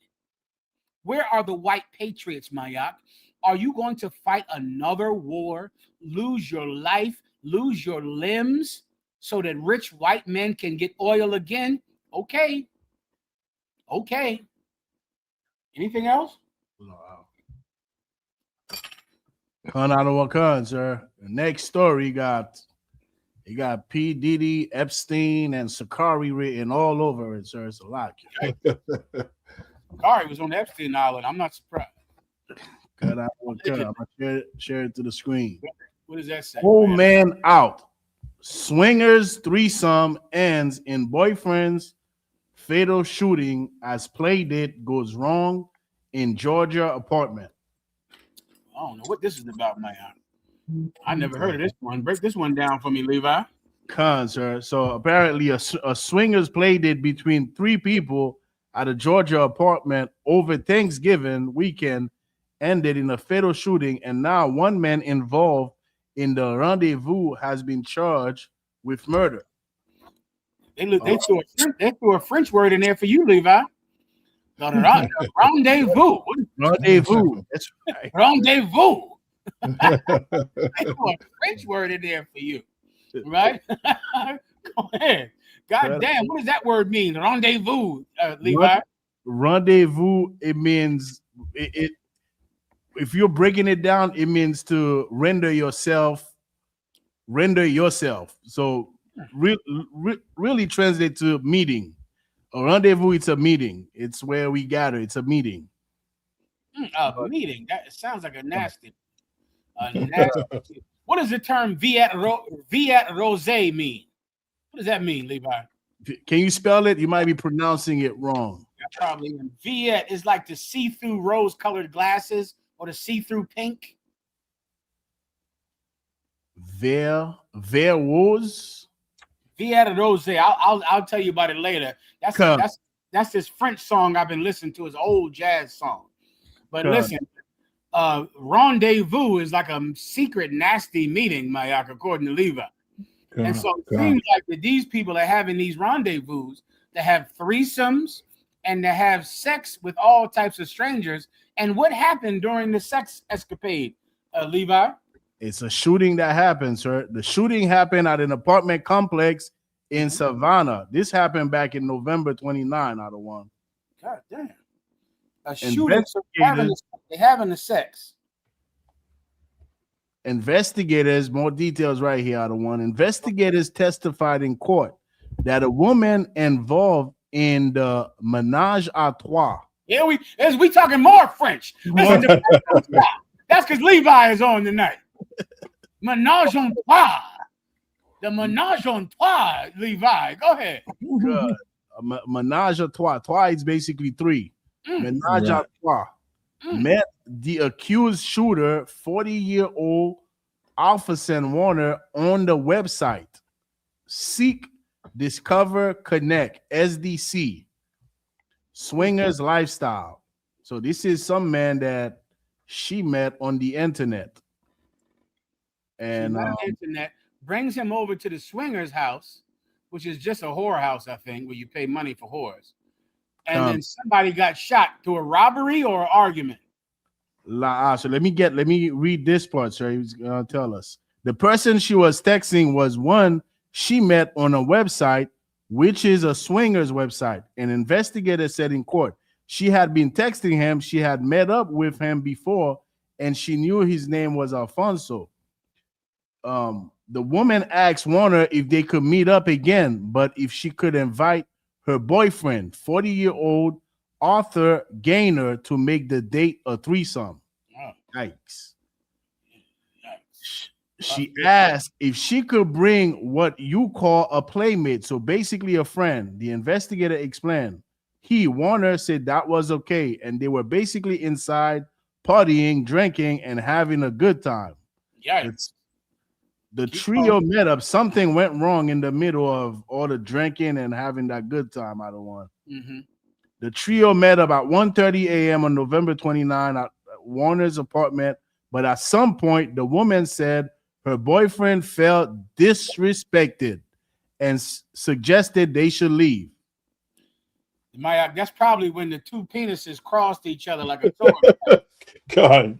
Where are the white patriots, Mayak? Are you going to fight another war, lose your life, lose your limbs, so that rich white men can get oil again? Okay. Okay. Anything else? Con out of Wakan, sir. The next story you got P. Diddy, Epstein, and Sakari written all over it, sir. It's a lot. Sakari was on the Epstein Island. I'm not surprised. Cut out of Wakan. I'm gonna share it to the screen. What does that say? Whole man out. Swingers threesome ends in boyfriend's fatal shooting as play date goes wrong in Georgia apartment. I don't know what this is about, man. I never heard of this one. Break this one down for me, Levi. Con, sir. So apparently a swingers play date between 3 people at a Georgia apartment over Thanksgiving weekend ended in a fatal shooting, and now one man involved in the rendezvous has been charged with murder. They threw a French word in there for you, Levi. Rendezvous. Rendezvous. That's right. Rendezvous. They threw a French word in there for you, right? Go ahead. God damn, what does that word mean? Rendezvous, Levi. Rendezvous. It means it. If you're breaking it down, it means to render yourself. So really translate to meeting. A rendezvous, it's a meeting. It's where we gather. It's a meeting. A meeting. That sounds like a nasty. What does the term viet rose mean? What does that mean, Levi? Can you spell it? You might be pronouncing it wrong. Probably. Viet is like the see-through rose-colored glasses or the see-through pink. There was Viet rose. I'll tell you about it later. That's this French song I've been listening to. It's an old jazz song. But listen, rendezvous is like a secret, nasty meeting, Mayak, according to Levi. And so it seems like that these people are having these rendezvous to have threesomes and to have sex with all types of strangers. And what happened during the sex escapade, Levi? It's a shooting that happened, sir. The shooting happened at an apartment complex in Savannah. This happened back in November 29 out of one. God damn. A shooting. They're having the sex. Investigators, more details right here out of one. Investigators testified in court that a woman involved in the menage a trois. Yeah, we talking more French. Listen, that's because Levi is on tonight. Menage a trois. The menage a trois, Levi. Go ahead. Good. Menage a trois. Trois is basically 3. Menage a trois. Met the accused shooter, 40-year-old Alphason Warner, on the website Seek, Discover, Connect, SDC, Swingers Lifestyle. So this is some man that she met on the internet. And internet brings him over to the swingers house which is just a whorehouse, I think, where you pay money for whores. And then somebody got shot through a robbery or an argument. So let me read this part, sir. He was gonna tell us. The person she was texting was one she met on a website, which is a swingers website. An investigator said in court she had been texting him. She had met up with him before, and she knew his name was Alfonso. The woman asked Warner if they could meet up again, but if she could invite her boyfriend, 40-year-old Arthur Gaynor, to make the date a threesome. Oh. Yikes. She asked if she could bring what you call a playmate, so basically a friend. The investigator explained. Warner, said that was okay, and they were basically inside partying, drinking, and having a good time. Yikes. The trio met up. Something went wrong in the middle of all the drinking and having that good time. I don't want. Mm-hmm. The trio met up at 1:30 a.m. on November 29 at Warner's apartment, but at some point, the woman said her boyfriend felt disrespected and suggested they should leave. That's probably when the two penises crossed each other like a sword. God.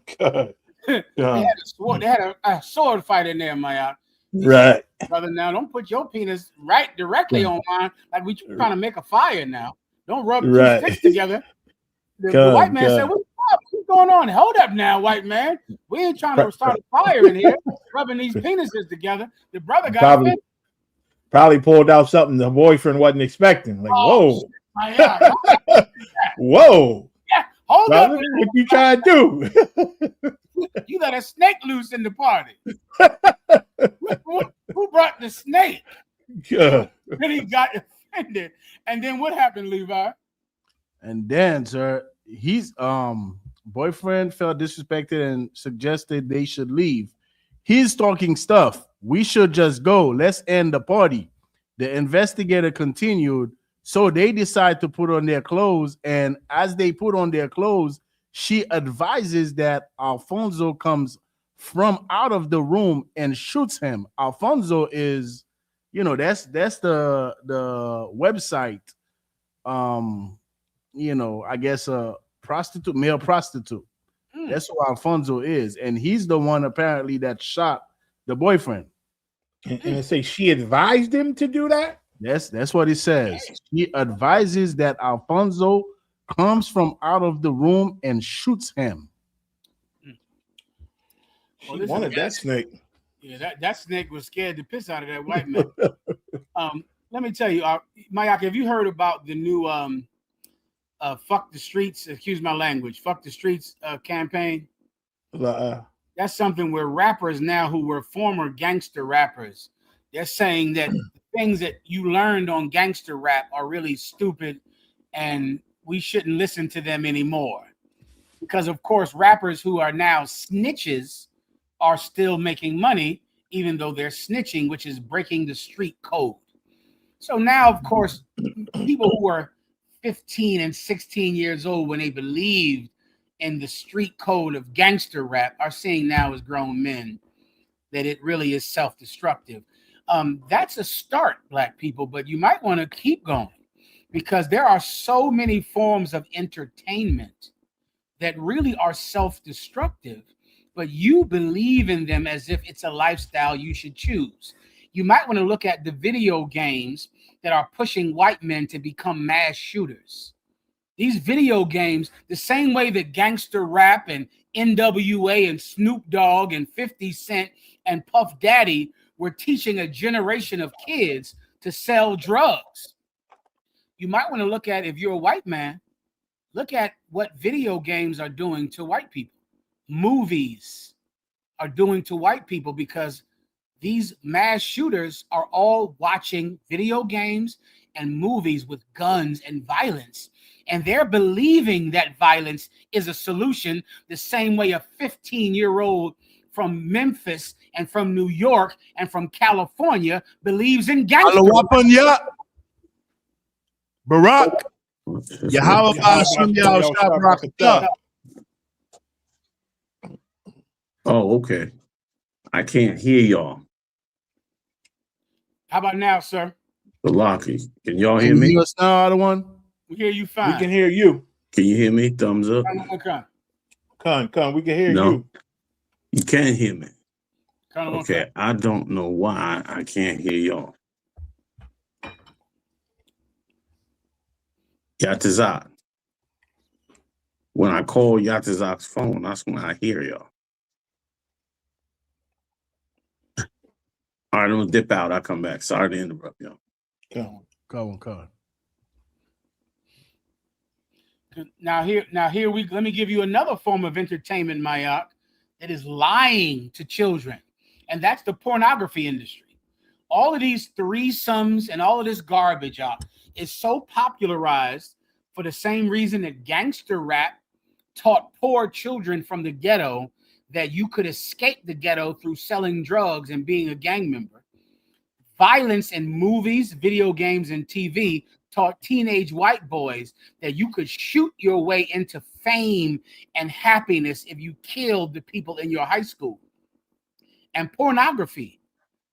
They had a sword fight in there, Maya. Right. Brother, now don't put your penis right directly on mine like we trying to make a fire now. Don't rub two sticks together. The white man said, what's going on? Hold up now, white man. We ain't trying to start a fire in here, rubbing these penises together. The brother got probably pulled out something the boyfriend wasn't expecting. Like, whoa. Whoa. Yeah, hold brother, up. What you trying to do? You let a snake loose in the party. Who brought the snake? Yeah. Then he got offended. And then what happened, Levi? And then, sir, his boyfriend felt disrespected and suggested they should leave. He's talking stuff. We should just go. Let's end the party. The investigator continued. So they decide to put on their clothes. And as they put on their clothes, she advises that Alfonso comes from out of the room and shoots him. Alfonso is, that's the website. I guess a prostitute, male prostitute. That's who Alfonso is, and he's the one apparently that shot the boyfriend. And they say she advised him to do that. That's what it says. He advises that Alfonso comes from out of the room and shoots him. She wanted that snake. Yeah, that snake was scared to piss out of that white man. Let me tell you, Mayak, have you heard about the new "Fuck the Streets"? Excuse my language. "Fuck the Streets" campaign. That's something where rappers now who were former gangster rappers, they're saying that the things that you learned on gangster rap are really stupid, and we shouldn't listen to them anymore. Because of course, rappers who are now snitches are still making money, even though they're snitching, which is breaking the street code. So now, of course, people who were 15 and 16 years old when they believed in the street code of gangster rap are seeing now as grown men that it really is self-destructive. That's a start, Black people, but you might want to keep going because there are so many forms of entertainment that really are self-destructive, but you believe in them as if it's a lifestyle you should choose. You might want to look at the video games that are pushing white men to become mass shooters. These video games, the same way that gangster rap and NWA and Snoop Dogg and 50 Cent and Puff Daddy were teaching a generation of kids to sell drugs. You might want to look at, if you're a white man, look at what video games are doing to white people. Movies are doing to white people because these mass shooters are all watching video games and movies with guns and violence. And they're believing that violence is a solution the same way a 15-year-old from Memphis and from New York and from California believes in gangster. Barack. Oh, okay. I can't hear y'all. How about now, sir? Salaki. Can y'all hear Can you me? hear us now, other one? We hear you We fine. can hear you. Can you hear me? Thumbs up. Con, we can hear No, you. you can't hear me. Con, Okay, I don't know why I can't hear y'all. Yatazak. When I call Yatazak's phone, that's when I hear y'all. All right, I'm gonna dip out. I'll come back. Sorry to interrupt y'all. Go on. Now here let me give you another form of entertainment, Mayak, that is lying to children, and that's the pornography industry. All of these threesomes and all of this garbage is so popularized for the same reason that gangster rap taught poor children from the ghetto that you could escape the ghetto through selling drugs and being a gang member. Violence in movies, video games, and TV taught teenage white boys that you could shoot your way into fame and happiness if you killed the people in your high school. And pornography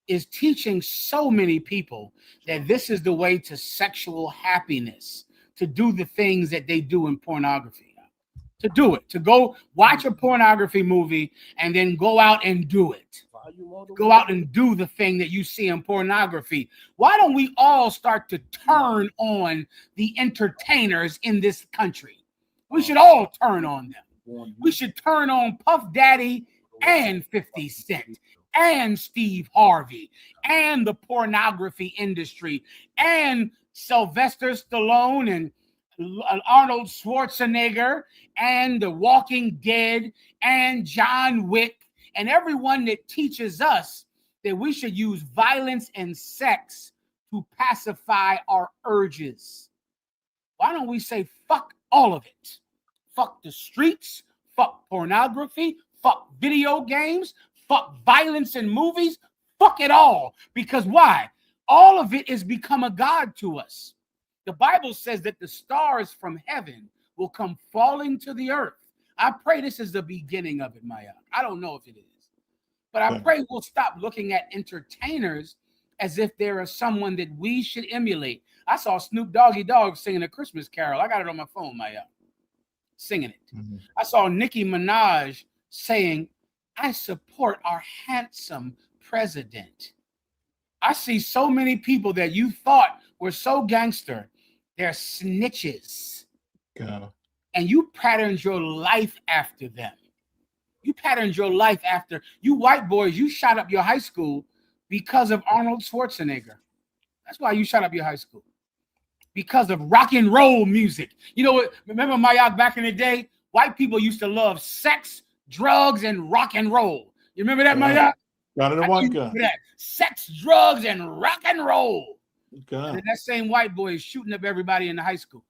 is teaching so many people that this is the way to sexual happiness, to do the things that they do in pornography. To do it, to go watch a pornography movie and then go out and do it. Go out and do the thing that you see in pornography. Why don't we all start to turn on the entertainers in this country? We should all turn on them. We should turn on Puff Daddy and 50 Cent and Steve Harvey and the pornography industry and Sylvester Stallone and Arnold Schwarzenegger and The Walking Dead and John Wick and everyone that teaches us that we should use violence and sex to pacify our urges. Why don't we say fuck all of it? Fuck the streets, fuck pornography, fuck video games, fuck violence in movies, fuck it all. Because why? All of it has become a god to us. The Bible says that the stars from heaven will come falling to the earth. I pray this is the beginning of it, Maya. I don't know if it is, but I pray we'll stop looking at entertainers as if there is someone that we should emulate. I saw Snoop Doggy Dogg singing a Christmas carol. I got it on my phone, Maya, singing it. I saw Nicki Minaj saying, "I support our handsome president." I see so many people that you thought were so gangster. They're snitches. And you patterned your life after them. You patterned your life after you white boys. You shot up your high school because of Arnold Schwarzenegger. That's why you shot up your high school. Because of rock and roll music. You know what? Remember, Mayak, back in the day, white people used to love sex, drugs, and rock and roll. You remember that, Mayak? Sex, drugs, and rock and roll. And that same white boy is shooting up everybody in the high school.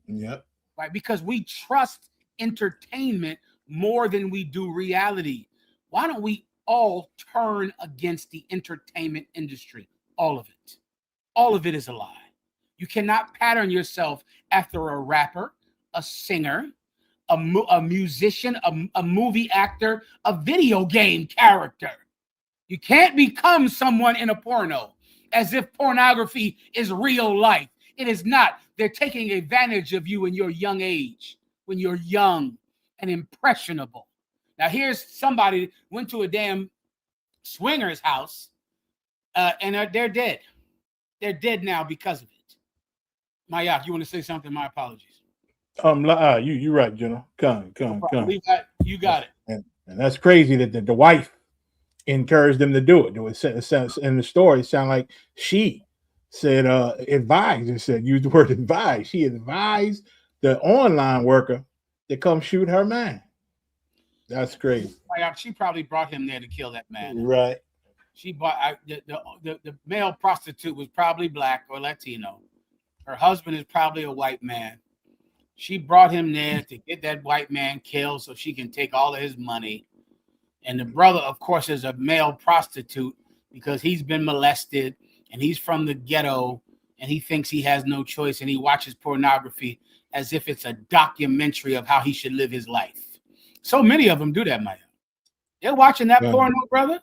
Yep. Right? Because we trust entertainment more than we do reality. Why don't we all turn against the entertainment industry? All of it. All of it is a lie. You cannot pattern yourself after a rapper, a singer, a musician, a movie actor, a video game character. You can't become someone in a porno as if pornography is real life. It is not. They're taking advantage of you in your young age, when you're young and impressionable. Now, here's somebody went to a damn swinger's house, and they're dead. They're dead now because of it. Mayak, you want to say something? My apologies. You right, General. Come. You got it. And that's crazy that the wife encouraged them to do it. In the story, it sounded like she said advised. It said use the word advise. She advised the online worker to come shoot her man. That's crazy. She probably brought him there to kill that man. Right. She bought the male prostitute was probably black or Latino. Her husband is probably a white man. She brought him there to get that white man killed so she can take all of his money. And the brother, of course, is a male prostitute because he's been molested and he's from the ghetto and he thinks he has no choice and he watches pornography as if it's a documentary of how he should live his life. So many of them do that, Maya. They're watching that porno, brother,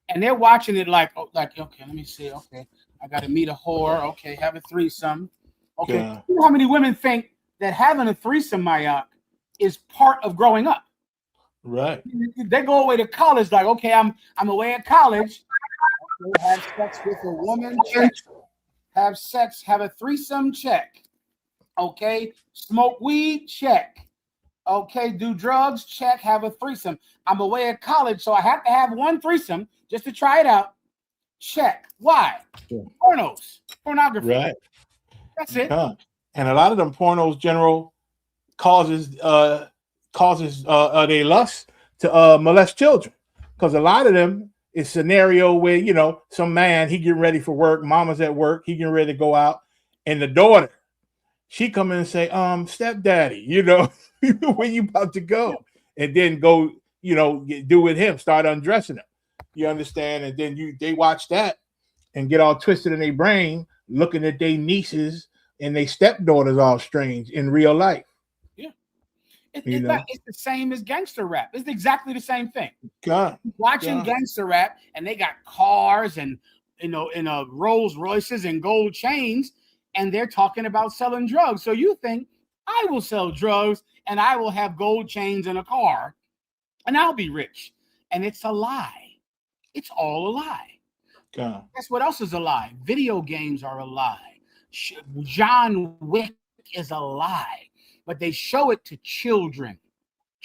and they're watching it like, okay, let me see. Okay, I got to meet a whore. Okay, have a threesome. Okay, Yeah. you know how many women think that having a threesome, Mayak, is part of growing up? Right. They go away to college like, okay, I'm away at college. Okay, have sex with a woman, check. Have sex, have a threesome, check. Okay, smoke weed, check. Okay, do drugs, check. Have a threesome. I'm away at college, so I have to have one threesome just to try it out. Check. Why? Pornos, pornography. Right. That's it. Yeah. And a lot of them pornos, general, causes they lust to molest children, because a lot of them is scenario where, you know, some man, he getting ready for work, mama's at work, he getting ready to go out, and the daughter, she come in and say, stepdaddy, you know, where you about to go? And then go, you know, do with him, start undressing him. You understand? And then they watch that and get all twisted in their brain, looking at their nieces and their stepdaughters all strange in real life. Yeah. It's the same as gangster rap. It's exactly the same thing. God. Watching gangster rap, and they got cars and, you know, in Rolls Royces and gold chains, and they're talking about selling drugs. So you think, I will sell drugs and I will have gold chains and a car and I'll be rich. And it's a lie. It's all a lie. God. Guess what else is a lie? Video games are a lie. John Wick is a lie. But they show it to children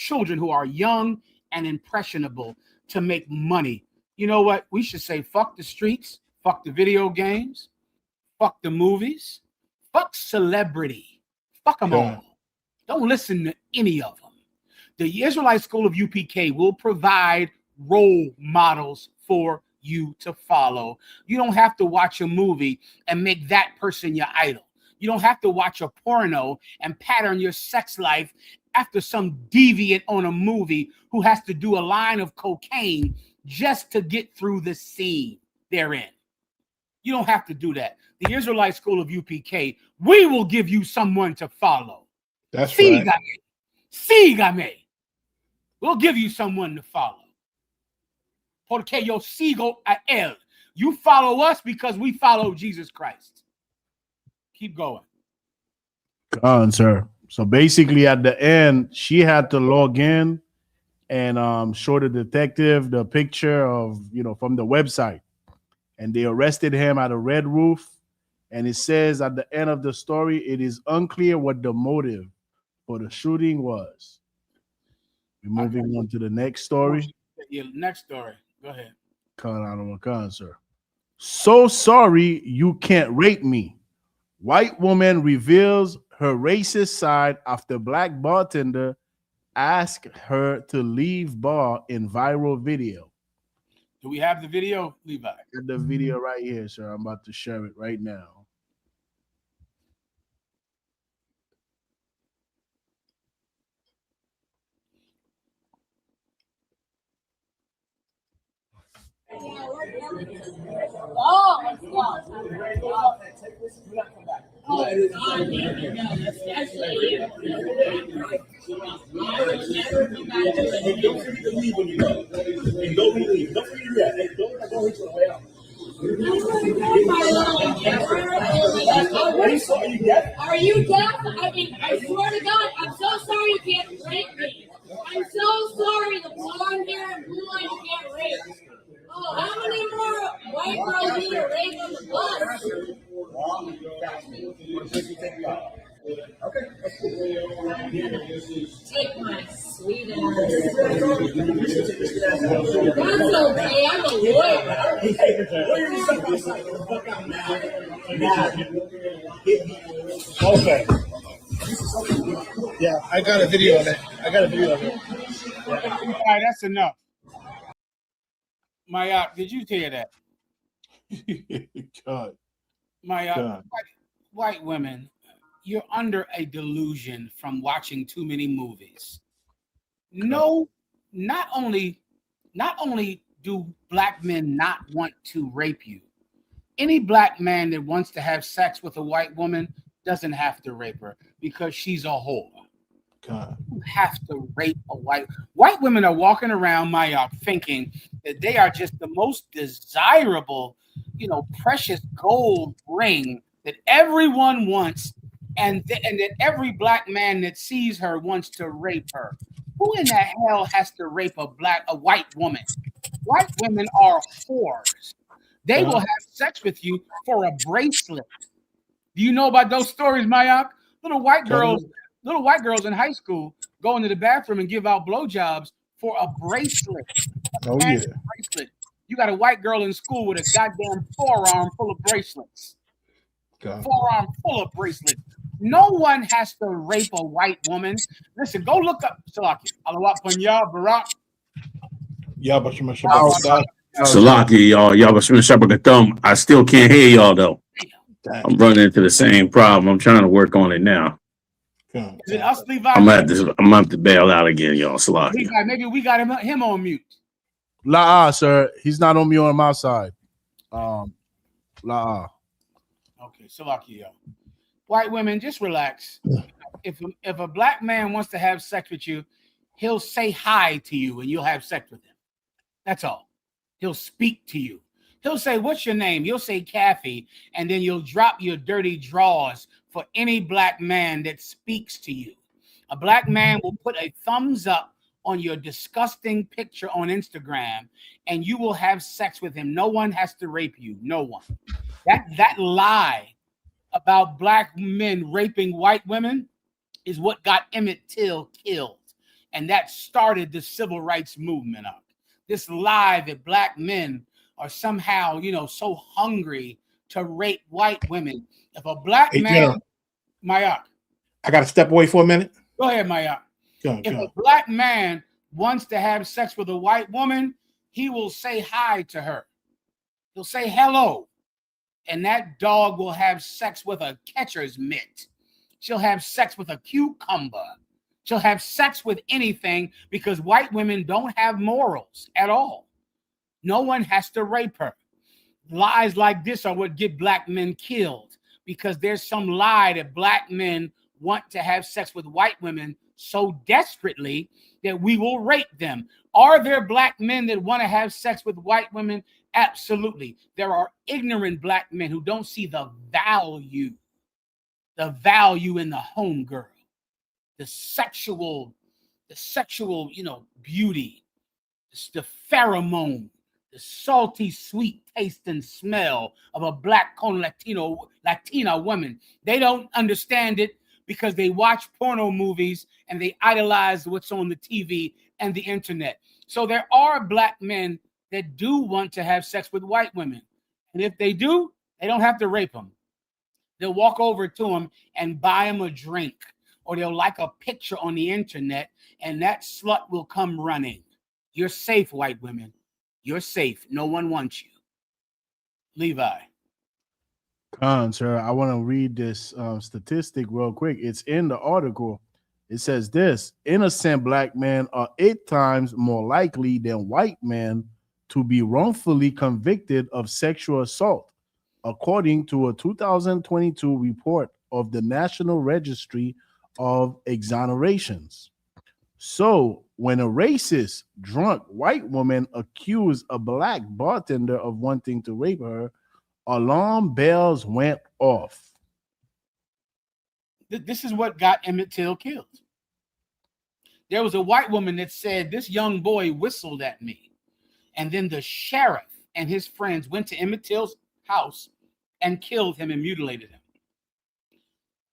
who are young and impressionable to make money. You know what? We should say, fuck the streets, fuck the video games, fuck the movies, fuck celebrity, fuck them all. Don't listen to any of them. The Israelite School of UPK will provide role models for you to follow. You don't have to watch a movie and make that person your idol. You don't have to watch a porno and pattern your sex life after some deviant on a movie who has to do a line of cocaine just to get through the scene they're in. You don't have to do that. The Israelite School of UPK, we will give you someone to follow. That's right. Sígame. We'll give you someone to follow. Porque yo sigo a él. You follow us because we follow Jesus Christ. Keep going. Sir. So basically, at the end, she had to log in and show the detective the picture of, you know, from the website. And they arrested him at a Red Roof. And it says at the end of the story, it is unclear what the motive for the shooting was. We're moving on to the next story. Yeah, next story. Go ahead. Sir. So sorry you can't rape me. White woman reveals her racist side after black bartender asked her to leave bar in viral video. Do we have the video, Levi? Got the video right here, sir. I'm about to share it right now. Oh my God. Are you deaf? I mean, I swear to God, I'm so sorry you can't rape me. I'm so sorry, the blonde hair and blue eyes can't rape. Oh, how many more white girls need a rape on the bus? Take my sweet ass. That's okay, I'm a lawyer. Okay. Yeah, I got a video of it. All right, that's enough. Maya, did you hear that? God. Maya, white women, you're under a delusion from watching too many movies. No, not only do black men not want to rape you, any black man that wants to have sex with a white woman doesn't have to rape her because she's a whore. God. You have to rape a white women are walking around Maya thinking that they are just the most desirable precious gold ring that everyone wants, and that every black man that sees her wants to rape her. Who in the hell has to rape a white woman? White women are whores. They will have sex with you for a bracelet. Do you know about those stories, Mayak? Little white girls in high school go into the bathroom and give out blowjobs for a bracelet. Oh yeah. Bracelet. You got a white girl in school with a goddamn forearm full of bracelets. Forearm full of bracelets. No one has to rape a white woman. Listen, go look up Salaki. Alawat Panya Barak. Salaki, y'all was shabak a thumb. I still can't hear y'all though. I'm running into the same problem. I'm trying to work on it now. Is it us, Levi? I'm gonna have to bail out again, y'all. Salaki. Levi, maybe we got him on mute. La, sir. He's not on me on my side. La. Okay, Salaki, yo. White women, just relax. If a black man wants to have sex with you, he'll say hi to you and you'll have sex with him. That's all. He'll speak to you. He'll say, "What's your name?" You'll say Kathy, and then you'll drop your dirty drawers for any black man that speaks to you. A black man will put a thumbs up on your disgusting picture on Instagram, and you will have sex with him. No one has to rape you. No one. That lie about black men raping white women is what got Emmett Till killed, and that started the civil rights movement up. This lie that black men are somehow, so hungry to rape white women. If a black man, Mayak, I got to step away for a minute. Go ahead, Mayak. If a black man wants to have sex with a white woman, he will say hi to her. He'll say hello. And that dog will have sex with a catcher's mitt. She'll have sex with a cucumber. She'll have sex with anything because white women don't have morals at all. No one has to rape her. Lies like this are what get black men killed because there's some lie that black men want to have sex with white women so desperately that we will rape them. Are there black men that want to have sex with white women? Absolutely. There are ignorant black men who don't see the value in the homegirl, the sexual, beauty, the pheromone, the salty, sweet taste and smell of a black Latina woman. They don't understand it because they watch porno movies and they idolize what's on the TV and the internet. So there are black men that do want to have sex with white women. And if they do, they don't have to rape them. They'll walk over to them and buy them a drink, or they'll like a picture on the internet, and that slut will come running. You're safe, white women. You're safe. No one wants you. Levi. Sir, I want to read this statistic real quick. It's in the article. It says this: innocent black men are 8 times more likely than white men to be wrongfully convicted of sexual assault, according to a 2022 report of the National Registry of Exonerations. So when a racist, drunk white woman accused a black bartender of wanting to rape her, alarm bells went off. This is what got Emmett Till killed. There was a white woman that said, "This young boy whistled at me." And then the sheriff and his friends went to Emmett Till's house and killed him and mutilated him.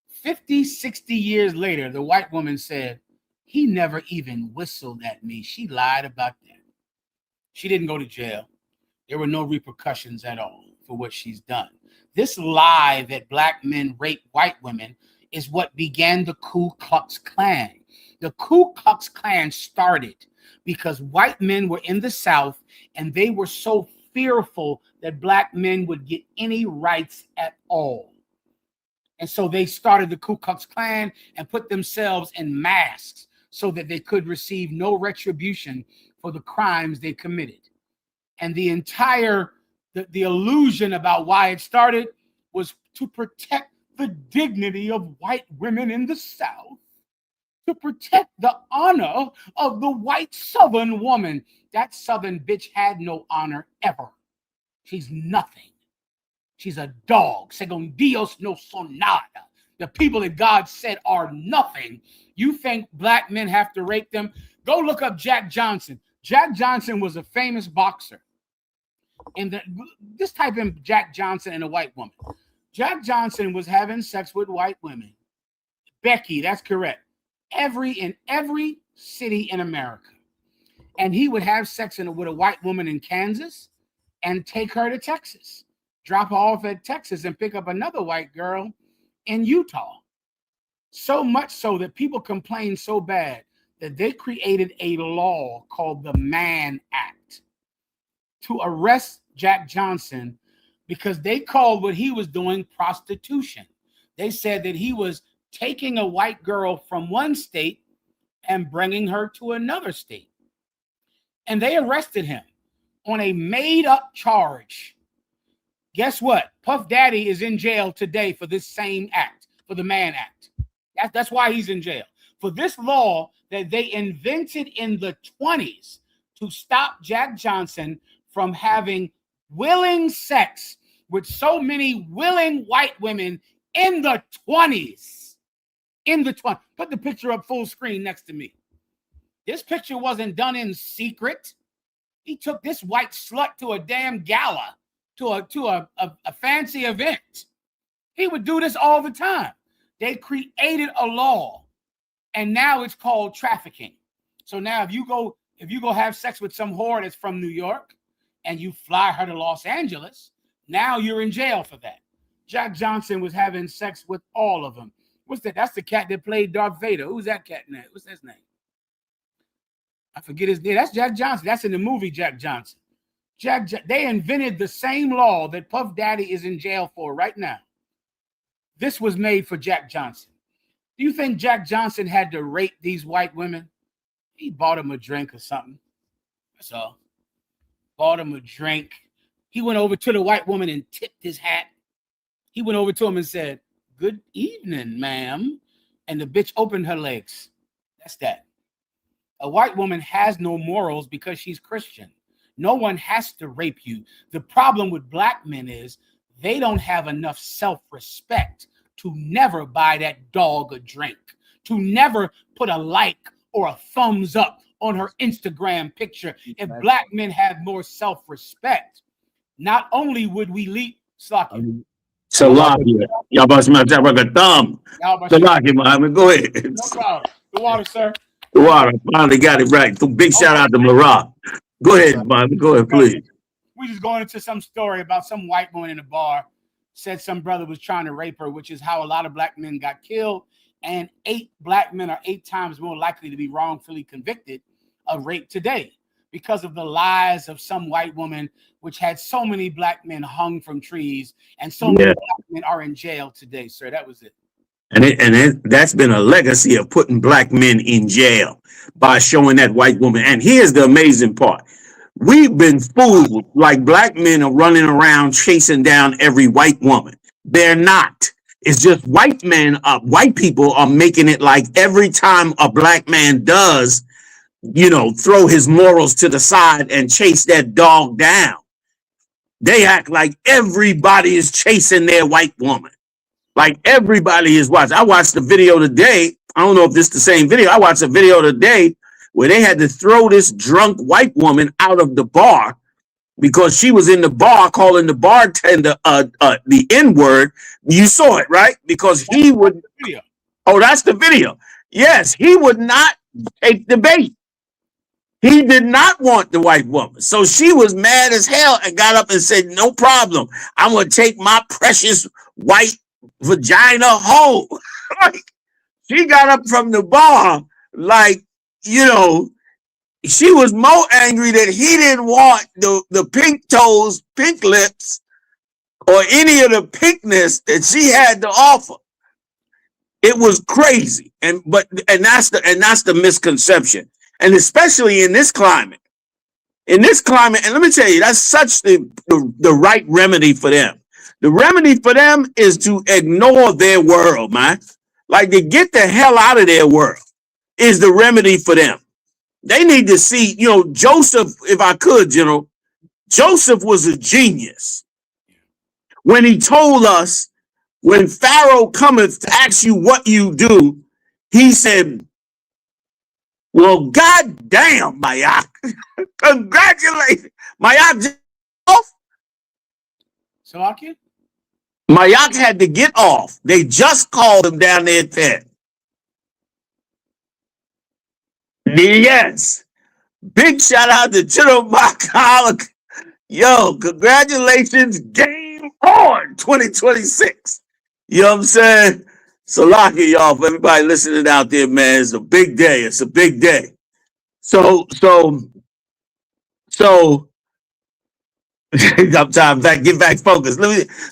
50, 60 years later, the white woman said, "He never even whistled at me." She lied about that. She didn't go to jail. There were no repercussions at all for what she's done. This lie that black men rape white women is what began the Ku Klux Klan. The Ku Klux Klan started because white men were in the South and they were so fearful that black men would get any rights at all. And so they started the Ku Klux Klan and put themselves in masks so that they could receive no retribution for the crimes they committed. And the entire, the illusion about why it started was to protect the dignity of white women in the South, to protect the honor of the white Southern woman. That Southern bitch had no honor ever. She's nothing. She's a dog. Según Dios no son nada. The people that God said are nothing. You think black men have to rape them? Go look up Jack Johnson. Jack Johnson was a famous boxer. And this type in Jack Johnson and a white woman. Jack Johnson was having sex with white women. Becky, that's correct. In every city in America. And he would have sex with a white woman in Kansas and take her to Texas. Drop her off at Texas and pick up another white girl in Utah. So much so that people complained so bad that they created a law called the Mann Act to arrest Jack Johnson because they called what he was doing prostitution. They said that he was taking a white girl from one state and bringing her to another state. And they arrested him on a made-up charge. Guess what? Puff Daddy is in jail today for this same act, for the Mann Act. That's why he's in jail. For this law that they invented in the 20s to stop Jack Johnson from having willing sex with so many willing white women in the 20s. In the 20s. Put the picture up full screen next to me. This picture wasn't done in secret. He took this white slut to a damn gala, to a fancy event. He would do this all the time. They created a law, and now it's called trafficking. So now if you go have sex with some whore that's from New York and you fly her to Los Angeles, now you're in jail for that. Jack Johnson was having sex with all of them. What's that? That's the cat that played Darth Vader. Who's that cat name? What's his name? I forget his name. That's Jack Johnson. That's in the movie Jack Johnson. They invented the same law that Puff Daddy is in jail for right now. This was made for Jack Johnson. Do you think Jack Johnson had to rape these white women? He bought them a drink or something. That's all. Bought them a drink. He went over to the white woman and tipped his hat. He went over to him and said, "Good evening, ma'am." And the bitch opened her legs. That's that. A white woman has no morals because she's Christian. No one has to rape you. The problem with black men is they don't have enough self-respect to never buy that dog a drink, to never put a like or a thumbs up on her Instagram picture. If black men had more self-respect, not only would we leap Salakia. Salakia. Y'all about to smash that like a thumb. Salakia, Muhammad. Go ahead. No problem. The water, sir. The water. Finally got it right. Big shout out to Marat. Go ahead, Muhammad. Go ahead, please. We just going into some story about some white woman in a bar said some brother was trying to rape her, which is how a lot of black men got killed. And 8 black men are 8 times more likely to be wrongfully convicted of rape today because of the lies of some white woman, which had so many black men hung from trees, and so many black men are in jail today, sir. That was it. And that's been a legacy of putting black men in jail by showing that white woman. And here's the amazing part. We've been fooled like black men are running around chasing down every white woman. They're not. It's just white people are making it like every time a black man does, throw his morals to the side and chase that dog down, they act like everybody is chasing their white woman. Like everybody is watching. I watched the video today. I don't know if this is the same video. I watched a video today where they had to throw this drunk white woman out of the bar because she was in the bar calling the bartender the N-word. You saw it, right? Because he would. Oh, that's the video. Yes, he would not take the bait. He did not want the white woman. So she was mad as hell and got up and said, "No problem. I'm going to take my precious white vagina home." Like, she got up from the bar like, she was more angry that he didn't want the pink toes, pink lips, or any of the pinkness that she had to offer. It was crazy. And that's the misconception. And especially in this climate. And let me tell you, that's such the right remedy for them. The remedy for them is to ignore their world, man. Like, to get the hell out of their world is the remedy for them. They need to see, Joseph, if I could, Joseph was a genius. when he told us, when Pharaoh cometh to ask you what you do, he said, well, God damn, Mayak. Congratulations. Mayak off. Salakia? Mayak had to get off. They just called him down there at 10. Yes. Big shout out to General Makala. Yo, congratulations. Game on 2026. You know what I'm saying? Salaki, y'all, for everybody listening out there, man. It's a big day. It's a big day. So I'm trying to get back focused.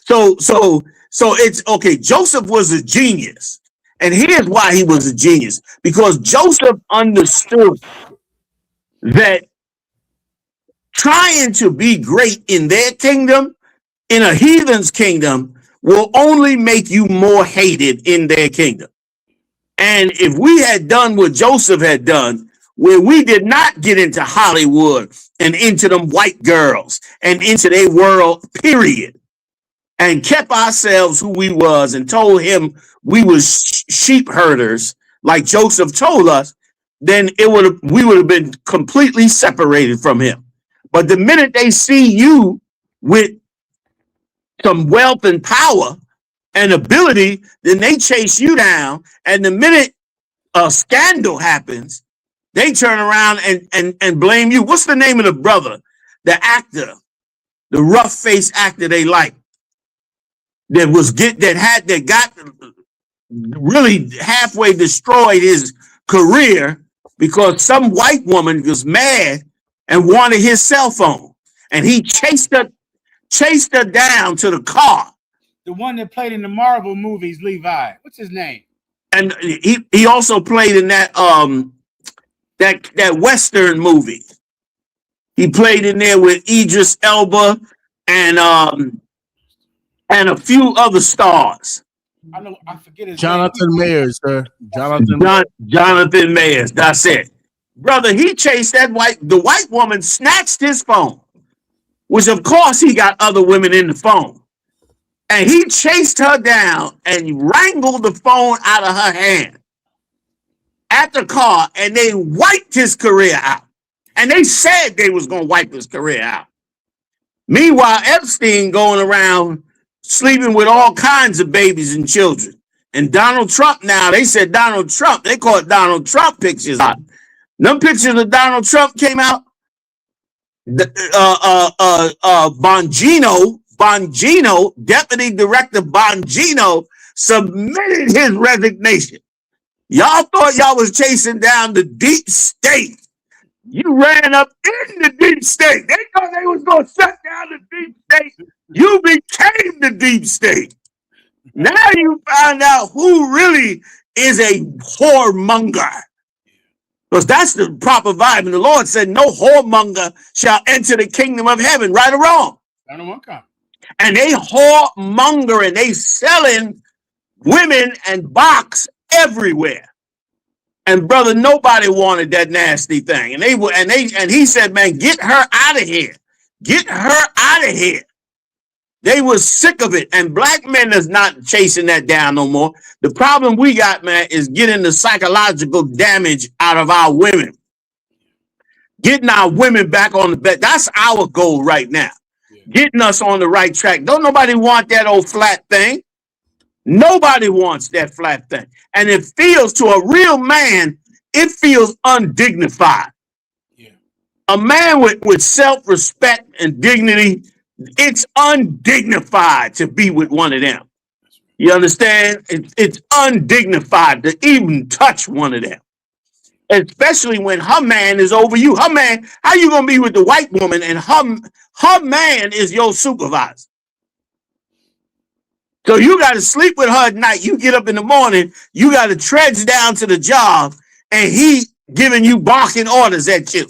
So it's okay. Joseph was a genius. And here's why he was a genius. Because Joseph understood that trying to be great in their kingdom, in a heathen's kingdom, will only make you more hated in their kingdom. And if we had done what Joseph had done, where we did not get into Hollywood and into them white girls and into their world, period, and kept ourselves who we was and told him we was sheep herders, like Joseph told us, then we would have been completely separated from him. But the minute they see you with some wealth and power and ability, then they chase you down. And the minute a scandal happens, they turn around and blame you. What's the name of the brother, the actor, the rough-faced actor they like, that got really halfway destroyed his career because some white woman was mad and wanted his cell phone, and he chased her down to the car. The one that played in the Marvel movies, Levi. What's his name? And he also played in that Western movie. He played in there with Idris Elba and a few other stars. I forget his Jonathan name. Mayers, sir. Jonathan Mayers. That's it. Brother, he chased the white woman snatched his phone, which of course he got other women in the phone. And he chased her down and wrangled the phone out of her hand at the car, and they wiped his career out. And they said they was going to wipe his career out. Meanwhile, Epstein going around sleeping with all kinds of babies and children. And Donald Trump now, they said Donald Trump, they call it Donald Trump pictures out. Them pictures of Donald Trump came out. Bongino, Deputy Director Bongino, submitted his resignation. Y'all thought y'all was chasing down the deep state. You ran up in the deep state. They thought they was going to shut down the deep state. You became the deep state. Now you find out who really is a whoremonger. Because that's the proper vibe. And the Lord said, no whoremonger shall enter the kingdom of heaven, right or wrong. And they whoremonger and they selling women and box everywhere. And brother, nobody wanted that nasty thing. And he said, man, get her out of here. Get her out of here. They was sick of it. And black men is not chasing that down no more. The problem we got, man, is getting the psychological damage out of our women. Getting our women back on the bed. That's our goal right now. Getting us on the right track. Don't nobody want that old flat thing. Nobody wants that flat thing. And it feels, to a real man, it feels undignified. Yeah. A man with self-respect and dignity, it's undignified to be with one of them. You understand? It's undignified to even touch one of them. Especially when her man is over you. Her man, how you going to be with the white woman and her man is your supervisor? So you got to sleep with her at night. You get up in the morning, you got to trudge down to the job, and he giving you barking orders at you.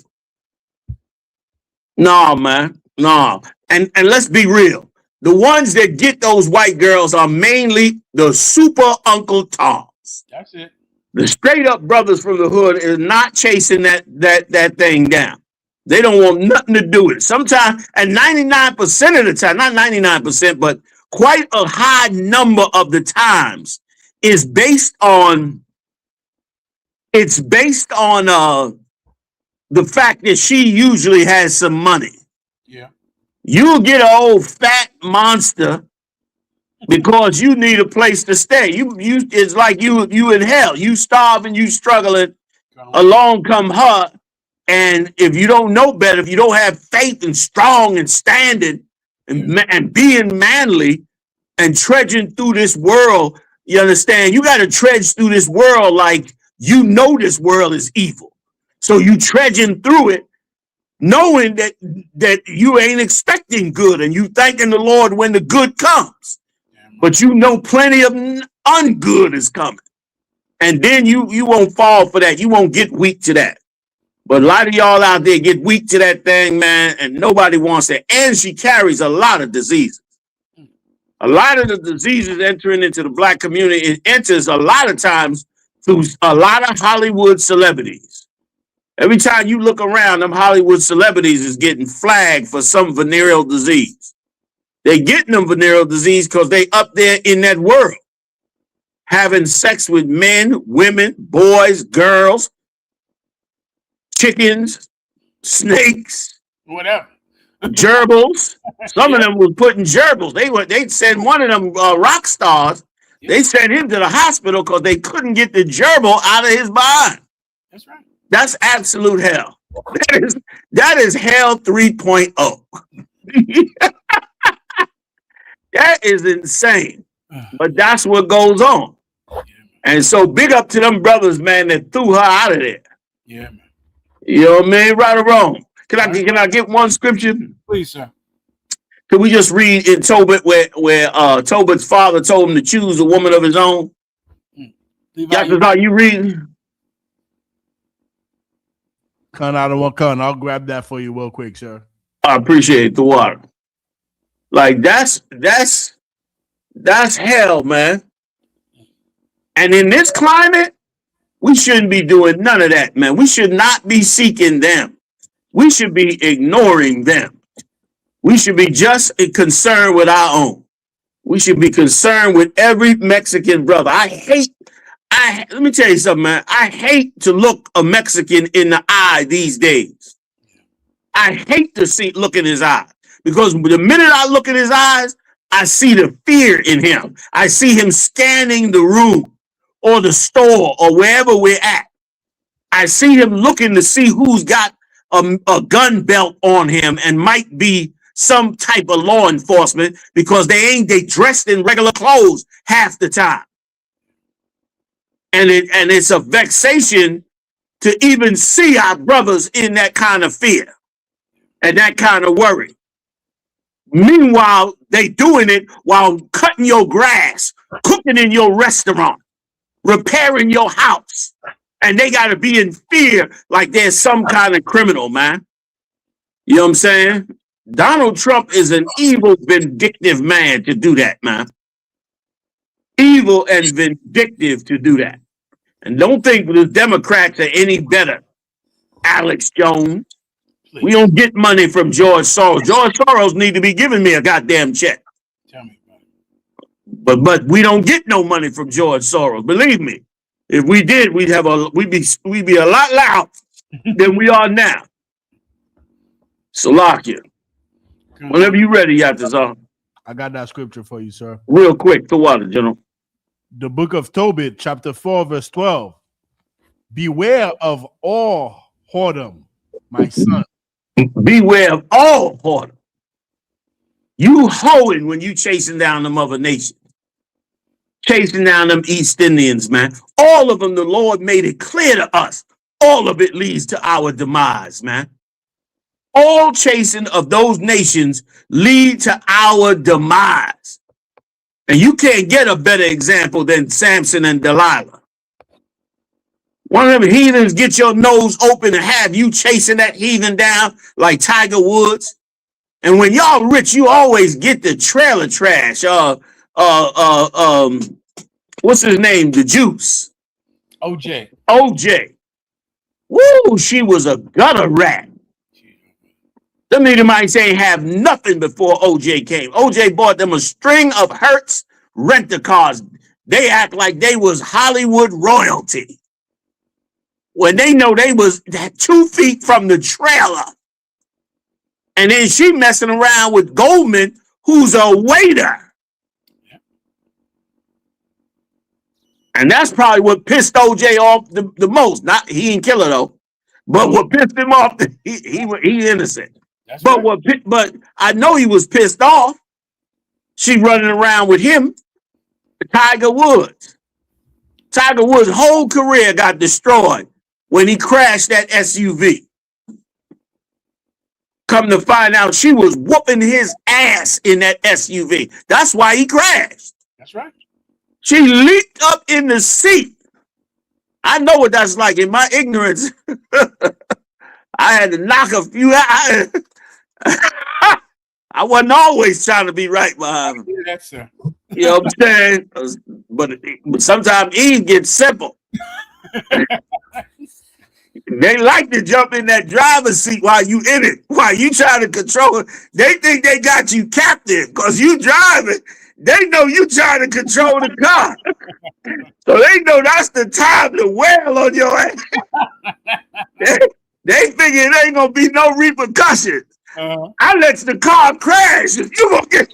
No, man. No. And let's be real. The ones that get those white girls are mainly the super Uncle Toms. That's it. The straight up brothers from the hood is not chasing that thing down. They don't want nothing to do with it. Sometimes, and 99% of the time, not 99%, but quite a high number of the times is based on the fact that she usually has some money. Yeah. You'll get an old fat monster because you need a place to stay. It's like you in hell. You starving, you struggling. Along come her, and if you don't know better, if you don't have faith and strong and standing and being manly and trudging through this world, you understand? You got to trudge through this world like you know this world is evil. So you trudging through it, knowing that you ain't expecting good, and you thanking the Lord when the good comes. But you know plenty of ungood is coming. And then you won't fall for that. You won't get weak to that. But a lot of y'all out there get weak to that thing, man, and nobody wants it. And she carries a lot of diseases. A lot of the diseases entering into the black community, it enters a lot of times through a lot of Hollywood celebrities. Every time you look around, them Hollywood celebrities is getting flagged for some venereal disease. They getting them venereal disease because they up there in that world, having sex with men, women, boys, girls, chickens, snakes, whatever, gerbils. Some of them was putting gerbils. They sent one of them rock stars. They sent him to the hospital because they couldn't get the gerbil out of his behind. That's right. That's absolute hell. That is hell 3.0. That is insane. But that's what goes on. And so big up to them brothers, man, that threw her out of there. Yeah, man. You know what I mean? Right or wrong? Can I get one scripture? Please, sir. Can we just read in Tobit where Tobit's father told him to choose a woman of his own? That's how you read. I'll grab that for you real quick, sir. I appreciate the water. Like that's hell, man. And in this climate, we shouldn't be doing none of that, man. We should not be seeking them. We should be ignoring them. We should be just concerned with our own. We should be concerned with every Mexican brother. Let me tell you something, man. I hate to look a Mexican in the eye these days. I hate to look in his eye, because the minute I look in his eyes, I see the fear in him. I see him scanning the room or the store or wherever we're at. I see him looking to see who's got a gun belt on him and might be some type of law enforcement, because they dressed in regular clothes half the time. And it's a vexation to even see our brothers in that kind of fear and that kind of worry. Meanwhile, they doing it while cutting your grass, cooking in your restaurant, repairing your house. And they got to be in fear like there's some kind of criminal, man. You know what I'm saying? Donald Trump is an evil, vindictive man to do that, man. Evil and vindictive to do that. And don't think the Democrats are any better. Alex Jones. We don't get money from George Soros. George Soros need to be giving me a goddamn check. Tell me. But we don't get no money from George Soros. Believe me. If we did, we'd be a lot louder than we are now. Salakia. Whenever you ready, Yatazar. I got that scripture for you, sir. Real quick, the water, General. The book of Tobit, chapter 4, verse 12. Beware of all whoredom, my son. Beware of all whoredom. You hoeing when you chasing down them other nations. Chasing down them East Indians, man. All of them, the Lord made it clear to us. All of it leads to our demise, man. All chasing of those nations lead to our demise. And you can't get a better example than Samson and Delilah. One of them heathens get your nose open and have you chasing that heathen down like Tiger Woods. And when y'all rich, you always get the trailer trash. What's his name? The Juice. OJ. Woo, she was a gutter rat. Them Edomites ain't have nothing before OJ came. OJ bought them a string of Hertz rent-a-cars. They act like they was Hollywood royalty when they know they was 2 feet from the trailer. And then she messing around with Goldman, who's a waiter. And that's probably what pissed OJ off the most. Not he didn't kill her though, but what pissed him off, he innocent. That's but right. but I know he was pissed off. She running around with him, Tiger Woods. Tiger Woods' whole career got destroyed when he crashed that SUV. Come to find out, she was whooping his ass in that SUV. That's why he crashed. That's right. She leaped up in the seat. I know what that's like. In my ignorance, I had to knock a few out. I wasn't always trying to be right behind him. That's sir. You know what I'm saying? But sometimes Eve gets simple. They like to jump in that driver's seat while you in it, while you trying to control it. They think they got you captive because you driving. They know you trying to control the car. So they know that's the time to wail on your ass. They figure it ain't going to be no repercussions. I let the car crash. You gonna get,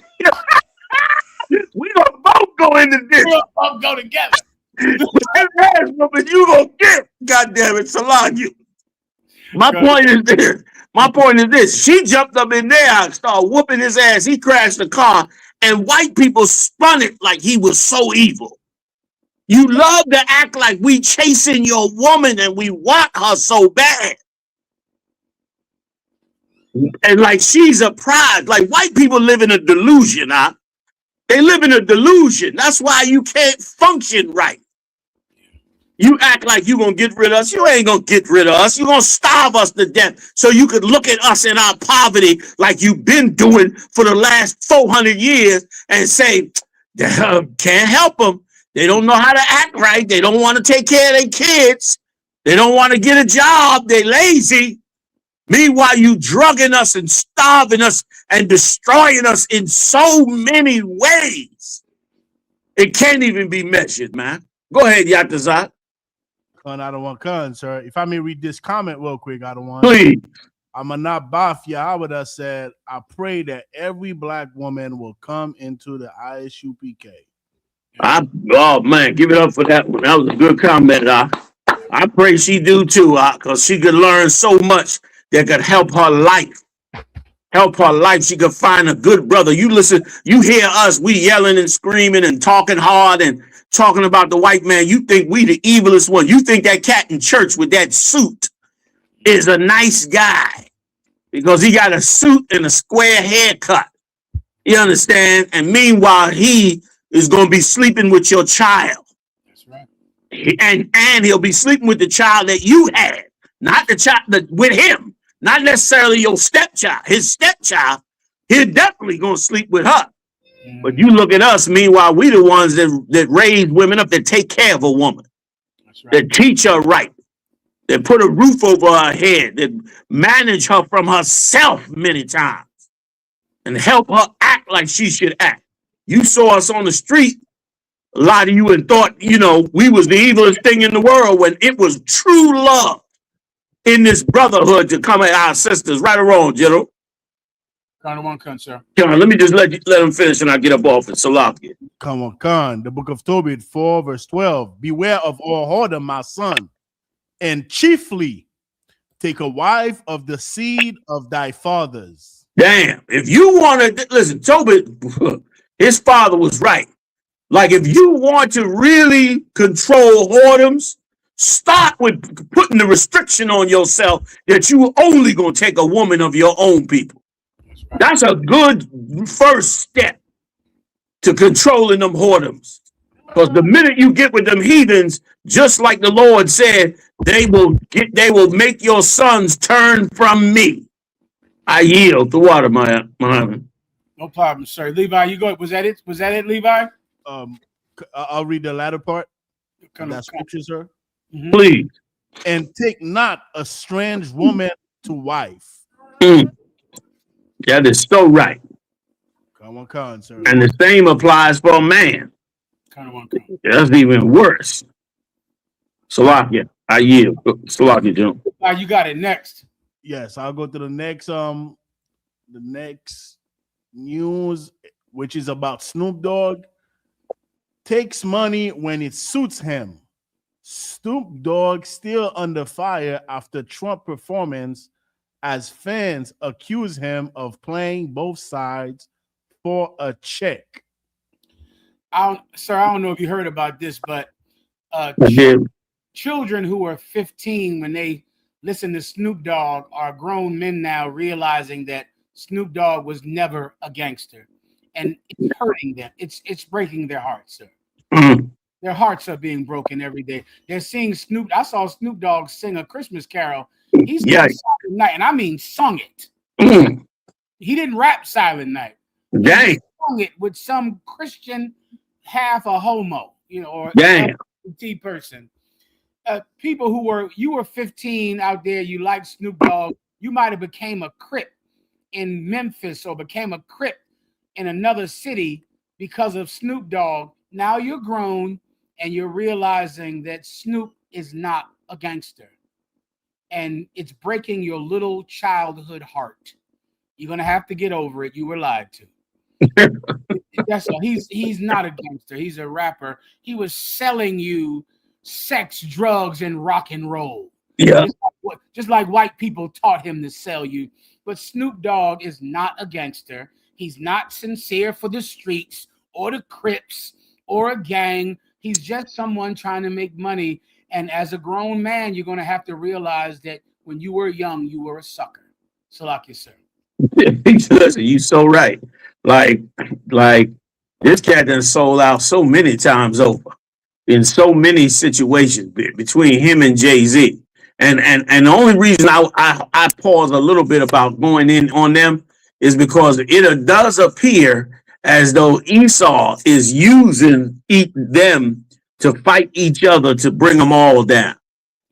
we gonna both go into this. We'll both go together. But you gonna get, goddamn it, Solange. My point is this. She jumped up in there and started whooping his ass. He crashed the car, and white people spun it like he was so evil. You love to act like we chasing your woman and we want her so bad. And like she's a prize. Like white people live in a delusion, huh? They live in a delusion. That's why you can't function right. You act like you're going to get rid of us. You ain't going to get rid of us. You're going to starve us to death so you could look at us in our poverty like you've been doing for the last 400 years and say, can't help them. They don't know how to act right. They don't want to take care of their kids. They don't want to get a job. They're lazy. Meanwhile, you drugging us and starving us and destroying us in so many ways. It can't even be measured, man. Go ahead, Yatazat. I don't want sir. If I may read this comment real quick, I don't want. Please. Amanat Baf Yahweh said, I pray that every black woman will come into the ISUPK. Oh, man, give it up for that one. That was a good comment, I pray she do too, because she could learn so much that could help her life. Help her life. She could find a good brother. You listen, you hear us, we yelling and screaming and talking hard and talking about the white man. You think we the evilest one. You think that cat in church with that suit is a nice guy because he got a suit and a square haircut. You understand? And meanwhile, he is going to be sleeping with your child. That's right. And he'll be sleeping with the child that you had, not the child with him. Not necessarily your stepchild. His stepchild, he's definitely going to sleep with her. But you look at us, meanwhile, we the ones that raise women up, that take care of a woman. That's right. That teach her right. That put a roof over her head. That manage her from herself many times. And help her act like she should act. You saw us on the street, a lot of you, and thought, we was the evilest thing in the world when it was true love in this brotherhood to come at our sisters. Right or wrong, General? Kind one con, sir. Let me just let him finish and I'll get up off it. Salakia. Come on, Khan. The book of Tobit 4, verse 12. Beware of all whoredom, my son, and chiefly take a wife of the seed of thy fathers. Damn. If you want to, listen, Tobit, his father was right. Like, if you want to really control whoredoms, start with putting the restriction on yourself that you only going to take a woman of your own people. That's a good first step to controlling them whoredoms. Because the minute you get with them heathens, just like the Lord said, they will make your sons turn from me. I yield the water, Muhammad. No problem, sir. Levi, you go. Was that it? Was that it, Levi? I'll read the latter part. That scripture, sir. Mm-hmm. Please. And take not a strange woman to wife. That is so right. Come on, con, sir. And the same applies for a man. That's even worse. Salakia, I yield. Salakia, Jim. You got it next. Yes, I'll go to the next news, which is about Snoop Dogg. Takes money when it suits him. Snoop Dogg still under fire after Trump performance, as fans accuse him of playing both sides for a check. Sir, I don't know if you heard about this, but children who are 15 when they listen to Snoop Dogg are grown men now realizing that Snoop Dogg was never a gangster, and it's hurting them. It's breaking their hearts, sir. Their hearts are being broken every day. They're seeing Snoop. I saw Snoop Dogg sing a Christmas carol. He sang Silent Night, and I mean sung it. He didn't rap Silent Night. He sung it with some Christian, half a homo, or LGBT person. People you were 15 out there, you liked Snoop Dogg, you might have became a Crip in Memphis or became a Crip in another city because of Snoop Dogg. Now you're grown and you're realizing that Snoop is not a gangster, and it's breaking your little childhood heart. You're going to have to get over it. You were lied to. That's all. He's not a gangster. He's a rapper. He was selling you sex, drugs, and rock and roll. Yeah. Just like white people taught him to sell you. But Snoop Dogg is not a gangster. He's not sincere for the streets or the Crips or a gang. He's just someone trying to make money. And as a grown man, you're going to have to realize that when you were young, you were a sucker. Salakia, sir. Listen, you so right. Like this cat done sold out so many times over in so many situations between him and Jay-Z. And the only reason I pause a little bit about going in on them is because it does appear as though Esau is using them to fight each other to bring them all down.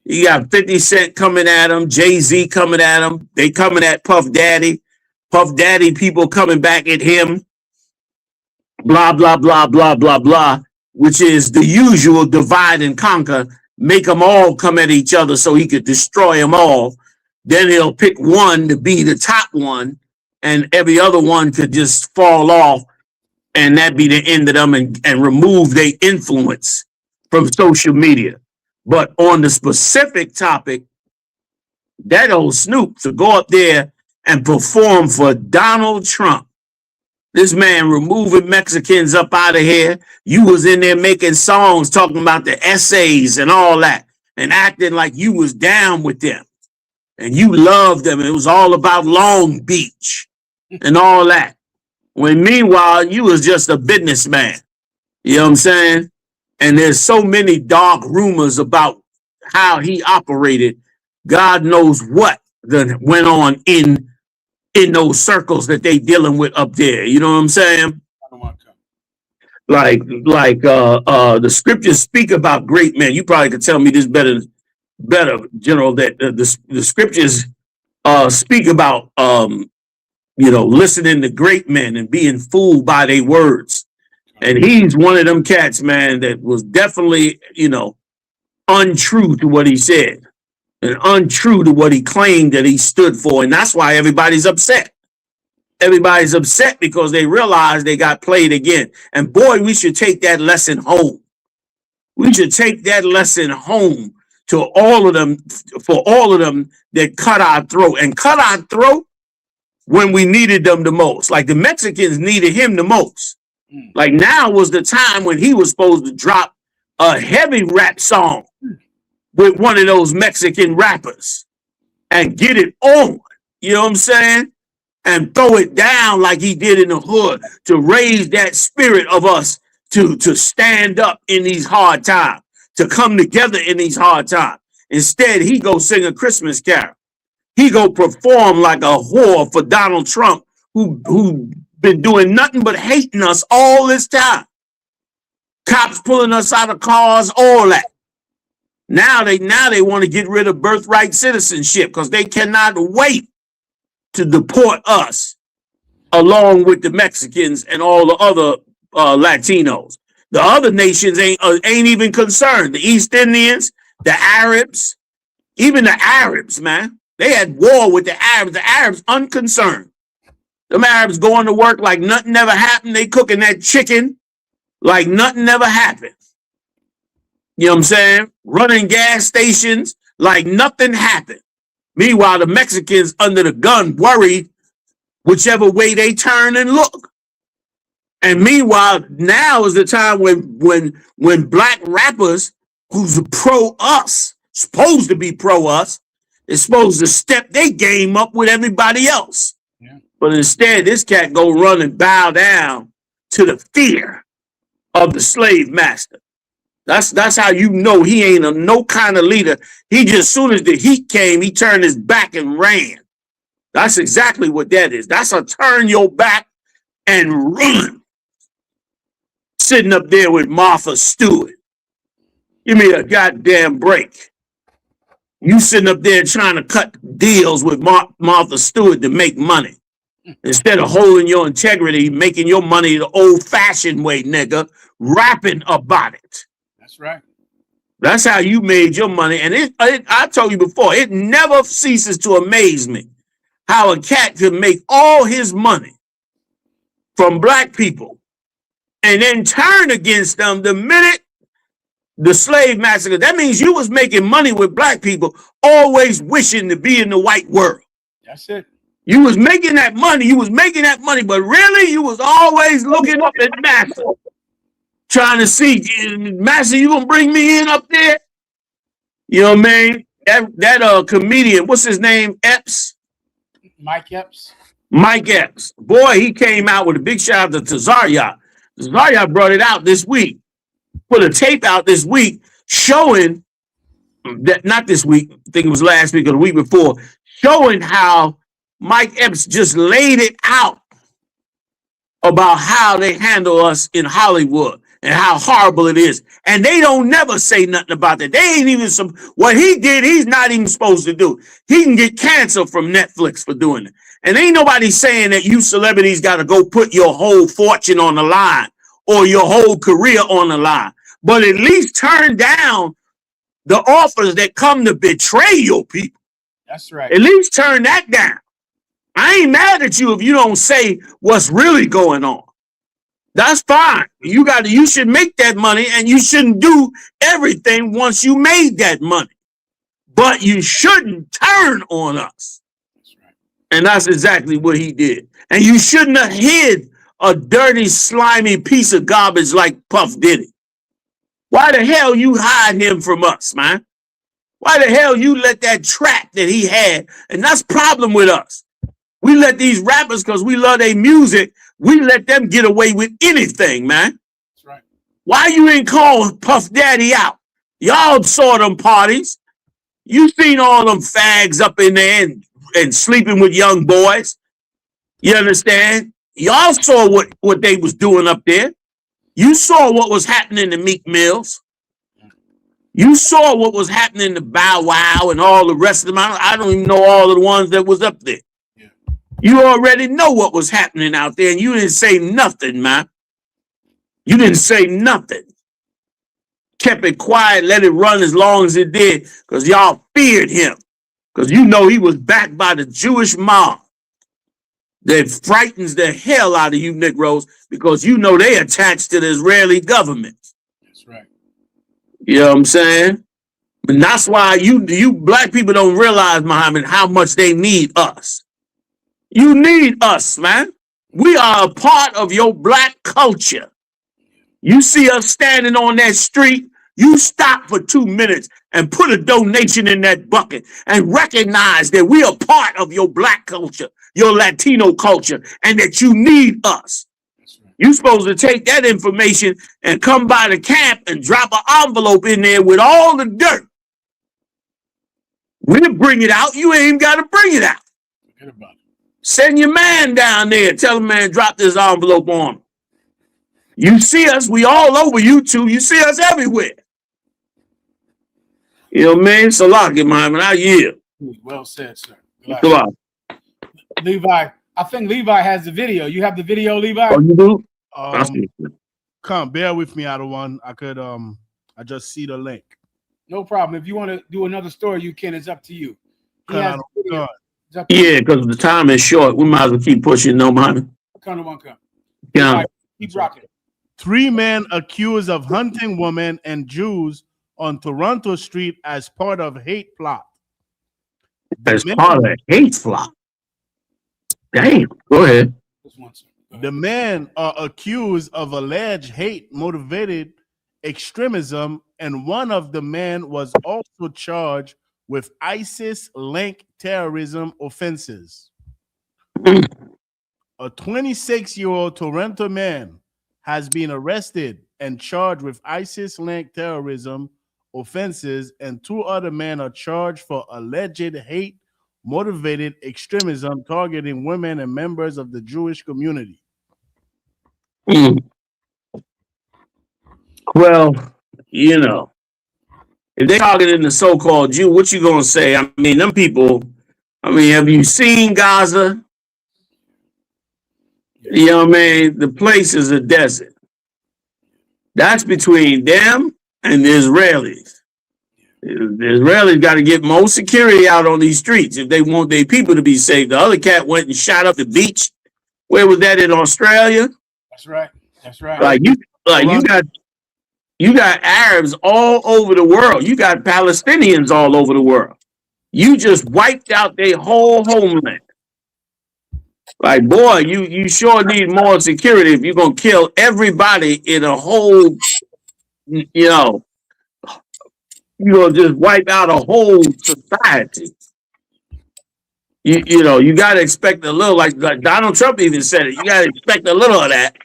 You got 50 Cent coming at him, Jay-Z coming at him, they coming at Puff Daddy people coming back at him, blah, blah, blah, blah, blah, blah, which is the usual divide and conquer, make them all come at each other so he could destroy them all. Then he'll pick one to be the top one, and every other one could just fall off, and that be the end of them, and remove their influence from social media. But on the specific topic, that old Snoop to go up there and perform for Donald Trump. This man removing Mexicans up out of here. You was in there making songs talking about the essays and all that and acting like you was down with them and you loved them. It was all about Long Beach and all that. When meanwhile, you was just a businessman. You know what I'm saying? And there's so many dark rumors about how he operated. God knows what that went on in those circles that they dealing with up there. You know what I'm saying? Like the scriptures speak about great men. You probably could tell me this better, General, that the scriptures speak about listening to great men and being fooled by their words. And he's one of them cats, man, that was definitely, untrue to what he said. And untrue to what he claimed that he stood for. And that's why everybody's upset. Everybody's upset because they realize they got played again. And boy, we should take that lesson home. We should take that lesson home to all of them, for all of them that cut our throat. And cut our throat when we needed them the most. Like the Mexicans needed him the most. Like now was the time when he was supposed to drop a heavy rap song with one of those Mexican rappers and get it on, you know what I'm saying? And throw it down like he did in the hood to raise that spirit of us to stand up in these hard times, to come together in these hard times. Instead, he go sing a Christmas carol. He go perform like a whore for Donald Trump, who been doing nothing but hating us all this time. Cops pulling us out of cars, all that. Now they want to get rid of birthright citizenship because they cannot wait to deport us along with the Mexicans and all the other Latinos. The other nations ain't even concerned. The East Indians, the Arabs, even the Arabs, man. They had war with the Arabs. The Arabs unconcerned. Them Arabs going to work like nothing ever happened. They cooking that chicken like nothing ever happened. You know what I'm saying? Running gas stations like nothing happened. Meanwhile, the Mexicans under the gun worried whichever way they turn and look. And meanwhile, now is the time when black rappers who's pro us, supposed to be pro us, is supposed to step their game up with everybody else. Yeah. But instead, this cat go run and bow down to the fear of the slave master. That's how you know he ain't no kind of leader. He just, soon as the heat came, he turned his back and ran. That's exactly what that is. That's a turn your back and run. Sitting up there with Martha Stewart. Give me a goddamn break. You sitting up there trying to cut deals with Martha Stewart to make money. Instead of holding your integrity, making your money the old-fashioned way, nigga, rapping about it. That's right. That's how you made your money. And I told you before, it never ceases to amaze me how a cat can make all his money from black people and then turn against them the minute the slave massacre. That means you was making money with black people, always wishing to be in the white world. That's it. You was making that money. But really, you was always looking up at Massa, trying to see, Massa, you gonna bring me in up there? You know what I mean? That comedian, what's his name? Epps? Mike Epps. Mike Epps. Boy, he came out with a big shout out to Tazaria. Tazaria brought it out this week. Put a tape out this week showing that, not this week, I think it was last week or the week before, showing how Mike Epps just laid it out about how they handle us in Hollywood and how horrible it is. And they don't never say nothing about that. They ain't even what he did, he's not even supposed to do. He can get canceled from Netflix for doing it. And ain't nobody saying that you celebrities got to go put your whole fortune on the line or your whole career on the line. But at least turn down the offers that come to betray your people. That's right. At least turn that down. I ain't mad at you if you don't say what's really going on. That's fine. You should make that money, and you shouldn't do everything once you made that money. But you shouldn't turn on us. That's right. And that's exactly what he did. And you shouldn't have hid a dirty, slimy piece of garbage like Puff Diddy. Why the hell you hide him from us, man? Why the hell you let that trap that he had? And that's the problem with us. We let these rappers, because we love their music, we let them get away with anything, man. That's right. Why you ain't call Puff Daddy out? Y'all saw them parties. You seen all them fags up in there and sleeping with young boys. You understand? Y'all saw what they was doing up there. You saw what was happening to Meek Mills. You saw what was happening to Bow Wow and all the rest of them. I don't even know all of the ones that was up there. Yeah. You already know what was happening out there, and you didn't say nothing, man. You didn't say nothing. Kept it quiet, let it run as long as it did, because y'all feared him. Because you know he was backed by the Jewish mob that frightens the hell out of you Negroes, because you know they attached to the Israeli government. That's right. You know what I'm saying? And that's why you black people don't realize, Muhammad, how much they need us. You need us, man. We are a part of your black culture. You see us standing on that street, you stop for 2 minutes and put a donation in that bucket and recognize that we are part of your black culture, your Latino culture, and that you need us. You're supposed to take that information and come by the camp and drop an envelope in there with all the dirt. We'll bring it out. You ain't got to bring it out. Forget about it. Send your man down there. Tell him, man, drop this envelope on him. You see us. We all over YouTube. You see us everywhere. You know what I mean? Salaki, man. I yield. Well said, sir. Levi, I think Levi has the video. You have the video, Levi? Oh, you do? Come, bear with me, out of one. I could I just see the link. No problem. If you want to do another story, you can. It's up to you. Yeah, because the time is short. We might as well keep pushing, no man. Come to one come. Yeah. Keep rocking. 3 men accused of hunting women and Jews on Toronto Street as part of hate plot. As part of a hate plot. Damn. Go ahead. The men are accused of alleged hate-motivated extremism, and one of the men was also charged with ISIS-linked terrorism offenses. A 26-year-old Toronto man has been arrested and charged with ISIS-linked terrorism offenses, and 2 other men are charged for alleged hate-motivated extremism targeting women and members of the Jewish community. Well, you know, if they're targeting the so-called Jew, what you gonna say? I mean, them people. I mean, have you seen Gaza? You know what I mean? The place is a desert. That's between them and the Israelis. The Israelis got to get more security out on these streets if they want their people to be safe. The other cat went and shot up the beach. Where was that, in Australia? That's right. That's right. You got Arabs all over the world. You got Palestinians all over the world. You just wiped out their whole homeland. Like, boy, you sure need more security if you're gonna kill everybody in a whole, you know, you're gonna just wipe out a whole society. You know, you gotta expect a little, like Donald Trump even said it. You gotta expect a little of that.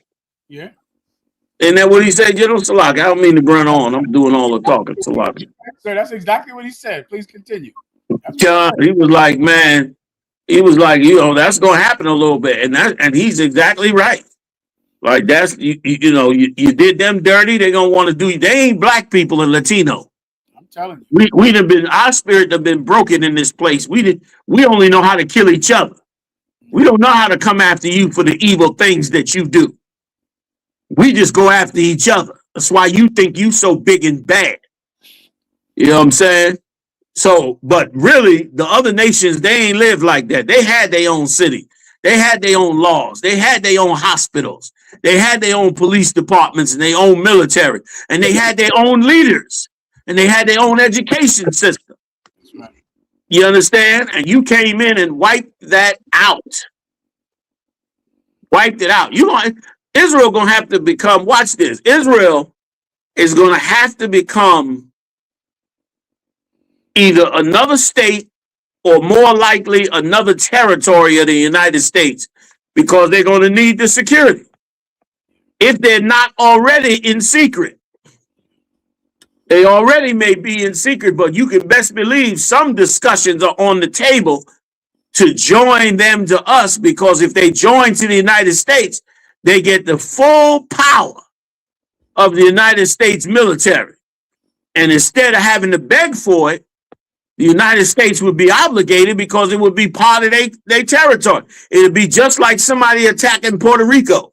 Yeah. And then what he said, General Salak, I don't mean to grunt on. I'm doing all the talking, Salak. So that's exactly what he said. Please continue. He was like, man, he was like, you know, that's going to happen a little bit. And he's exactly right. Like, that's, you know, you did them dirty. They're going to want to do, they ain't black people and Latino. I'm telling you. We'd have been, our spirit have been broken in this place. We only know how to kill each other. We don't know how to come after you for the evil things that you do. We just go after each other. That's why you think you so big and bad. You know what I'm saying? So, but really, the other nations, they ain't live like that. They had their own city. They had their own laws. They had their own hospitals. They had their own police departments and their own military. And they had their own leaders. And they had their own education system. You understand? And you came in and wiped that out. Wiped it out. Israel gonna have to become, watch this, Israel is gonna have to become either another state or more likely another territory of the United States, because they're gonna need the security. If they're not already in secret. They already may be in secret, but you can best believe some discussions are on the table to join them to us, because if they join to the United States, they get the full power of the United States military. And instead of having to beg for it, the United States would be obligated because it would be part of their territory. It would be just like somebody attacking Puerto Rico.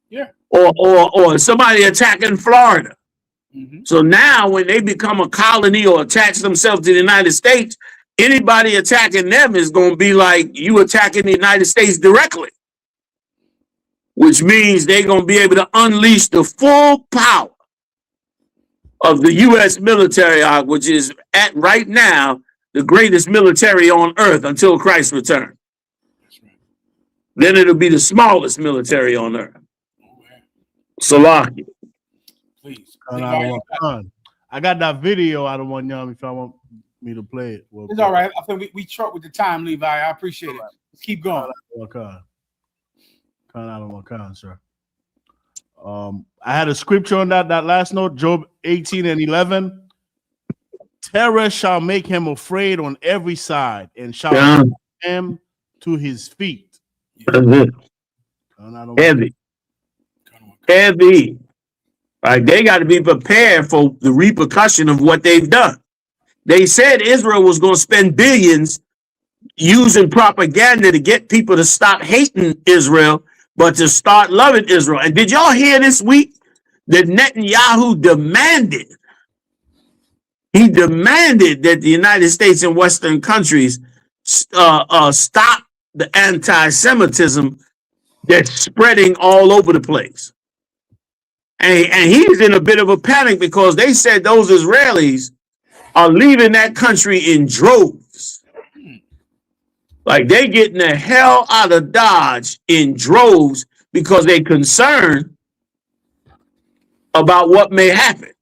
Yeah. Or somebody attacking Florida. Mm-hmm. So now when they become a colony or attach themselves to the United States, anybody attacking them is going to be like you attacking the United States directly. Which means they're going to be able to unleash the full power of the U.S. military, which is at right now the greatest military on earth until Christ's return. Then it'll be the smallest military on earth. Salaki. Please. I got that video out of one, y'all, if I want me to play it. It's all right. I think we truck with the time, Levi. I appreciate it. Let's keep going. Sir. I had a scripture on that last note, Job 18:11. Terror shall make him afraid on every side, and shall bring him to his feet. Heavy. Like, they got to be prepared for the repercussion of what they've done. They said Israel was going to spend billions using propaganda to get people to stop hating Israel, but to start loving Israel. And did y'all hear this week that Netanyahu demanded that the United States and Western countries stop the anti-Semitism that's spreading all over the place. And he's in a bit of a panic because they said those Israelis are leaving that country in droves. Like they getting the hell out of Dodge in droves because they're concerned about what may happen.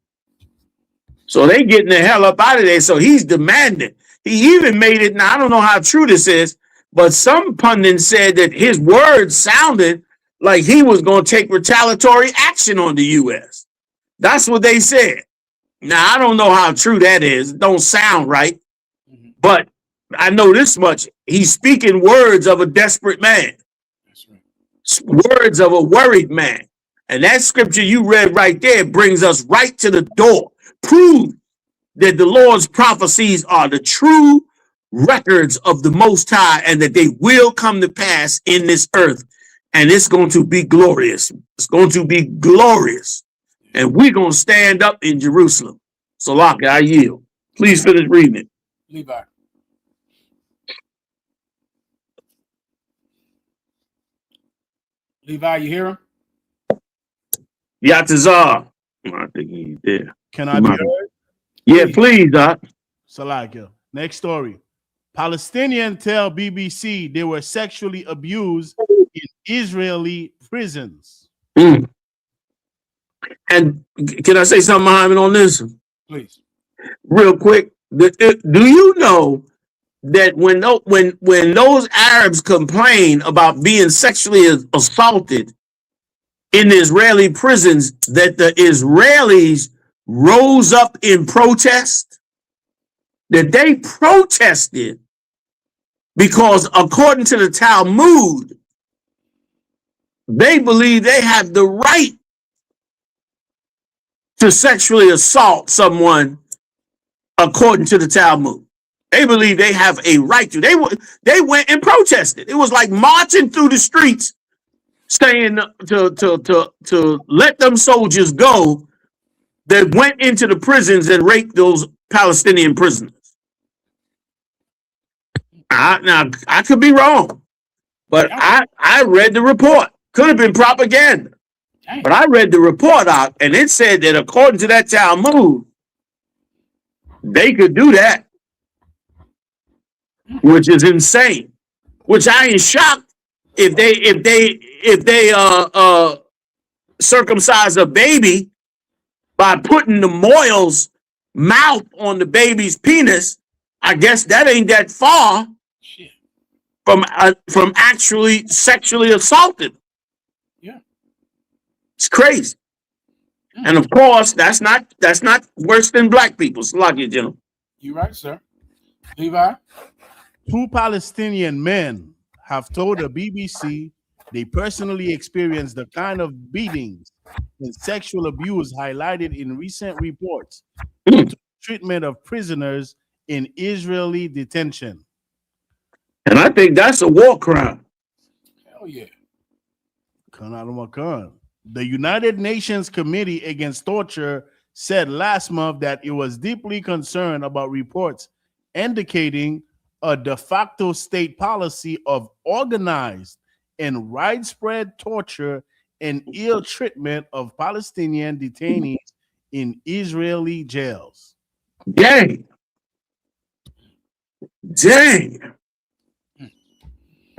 So they getting the hell up out of there. So he's demanding. He even made it. Now, I don't know how true this is, but some pundits said that his words sounded like he was going to take retaliatory action on the U.S. That's what they said. Now, I don't know how true that is. It don't sound right. But I know this much. He's speaking words of a desperate man. That's right. Words of a worried man. And that scripture you read right there brings us right to the door. Prove that the Lord's prophecies are the true records of the Most High and that they will come to pass in this earth. And it's going to be glorious. It's going to be glorious. And we're going to stand up in Jerusalem. So, Locke, I yield. Please finish reading it. Levi. Levi, you hear him? Yatazar. I think he's there. Can I be heard? Yeah, please, Doc. Salakia. Next story. Palestinians tell BBC they were sexually abused in Israeli prisons. Mm. And can I say something, Muhammad, on this? Please. Real quick. Do you know that when those Arabs complain about being sexually assaulted in the Israeli prisons, that the Israelis rose up in protest? That they protested because, according to the Talmud, they believe they have the right to sexually assault someone according to the Talmud. They believe they have a right to. They went and protested. It was like marching through the streets saying to let them soldiers go that went into the prisons and raped those Palestinian prisoners. Now, I could be wrong, but I read the report. Could have been propaganda. But I read the report out, and it said that according to that Talmud, they could do that, which is insane. Which I ain't shocked if they circumcise a baby by putting the moil's mouth on the baby's penis. I guess that ain't that far from actually sexually assaulted. Yeah, it's crazy. And of course, that's not worse than black people. Slakia, gentlemen. You right, sir. Levi. 2 Palestinian men have told the BBC they personally experienced the kind of beatings and sexual abuse highlighted in recent reports into treatment of prisoners in Israeli detention. And I think that's a war crime. Hell yeah. The United Nations Committee Against Torture said last month that it was deeply concerned about reports indicating a de facto state policy of organized and widespread torture and ill treatment of Palestinian detainees in Israeli jails. Dang.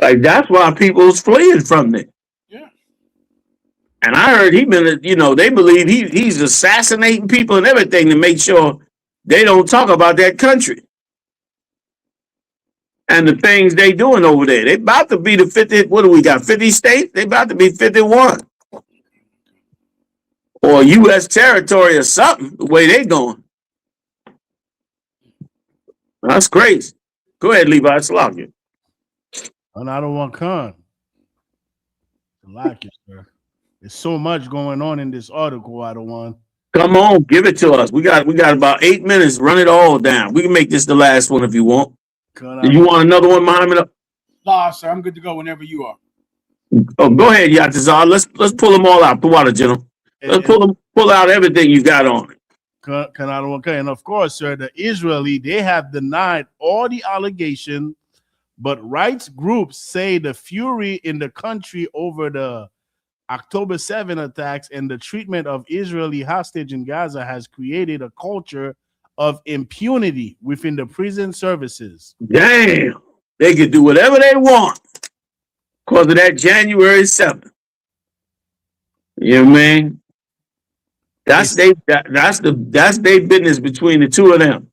Like, that's why people's fleeing from it. Yeah. And I heard they believe he's assassinating people and everything to make sure they don't talk about that country and the things they doing over there. They about to be the 50, what do we got, 50 states? They about to be 51. Or U.S. territory or something, the way they going. That's crazy. Go ahead, Levi. Salakia. And I don't want Khan. Like it, sir. There's so much going on in this article, I don't want. Come on, give it to us. We got about 8 minutes. Run it all down. We can make this the last one if you want. You want another one, Muhammad? Nah, sir, I'm good to go whenever you are. Oh, go ahead, Yatazar. Let's pull them all out. The water, gentlemen. Let's pull out everything you got on it. And of course, sir, the Israeli, they have denied all the allegation, but rights groups say the fury in the country over the October 7 attacks and the treatment of Israeli hostage in Gaza has created a culture of impunity within the prison services. Damn, they can do whatever they want because of that January 7th. You know what I mean? That's their business between the two of them.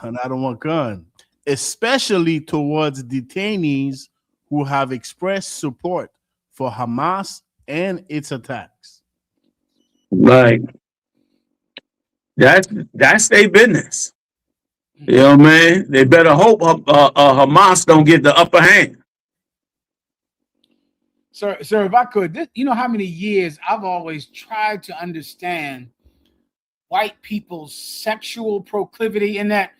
And I don't want gun, especially towards detainees who have expressed support for Hamas and its attacks. Like that's their business. You know what I mean? They better hope Hamas don't get the upper hand. Sir, if I could, you know how many years I've always tried to understand white people's sexual proclivity in that,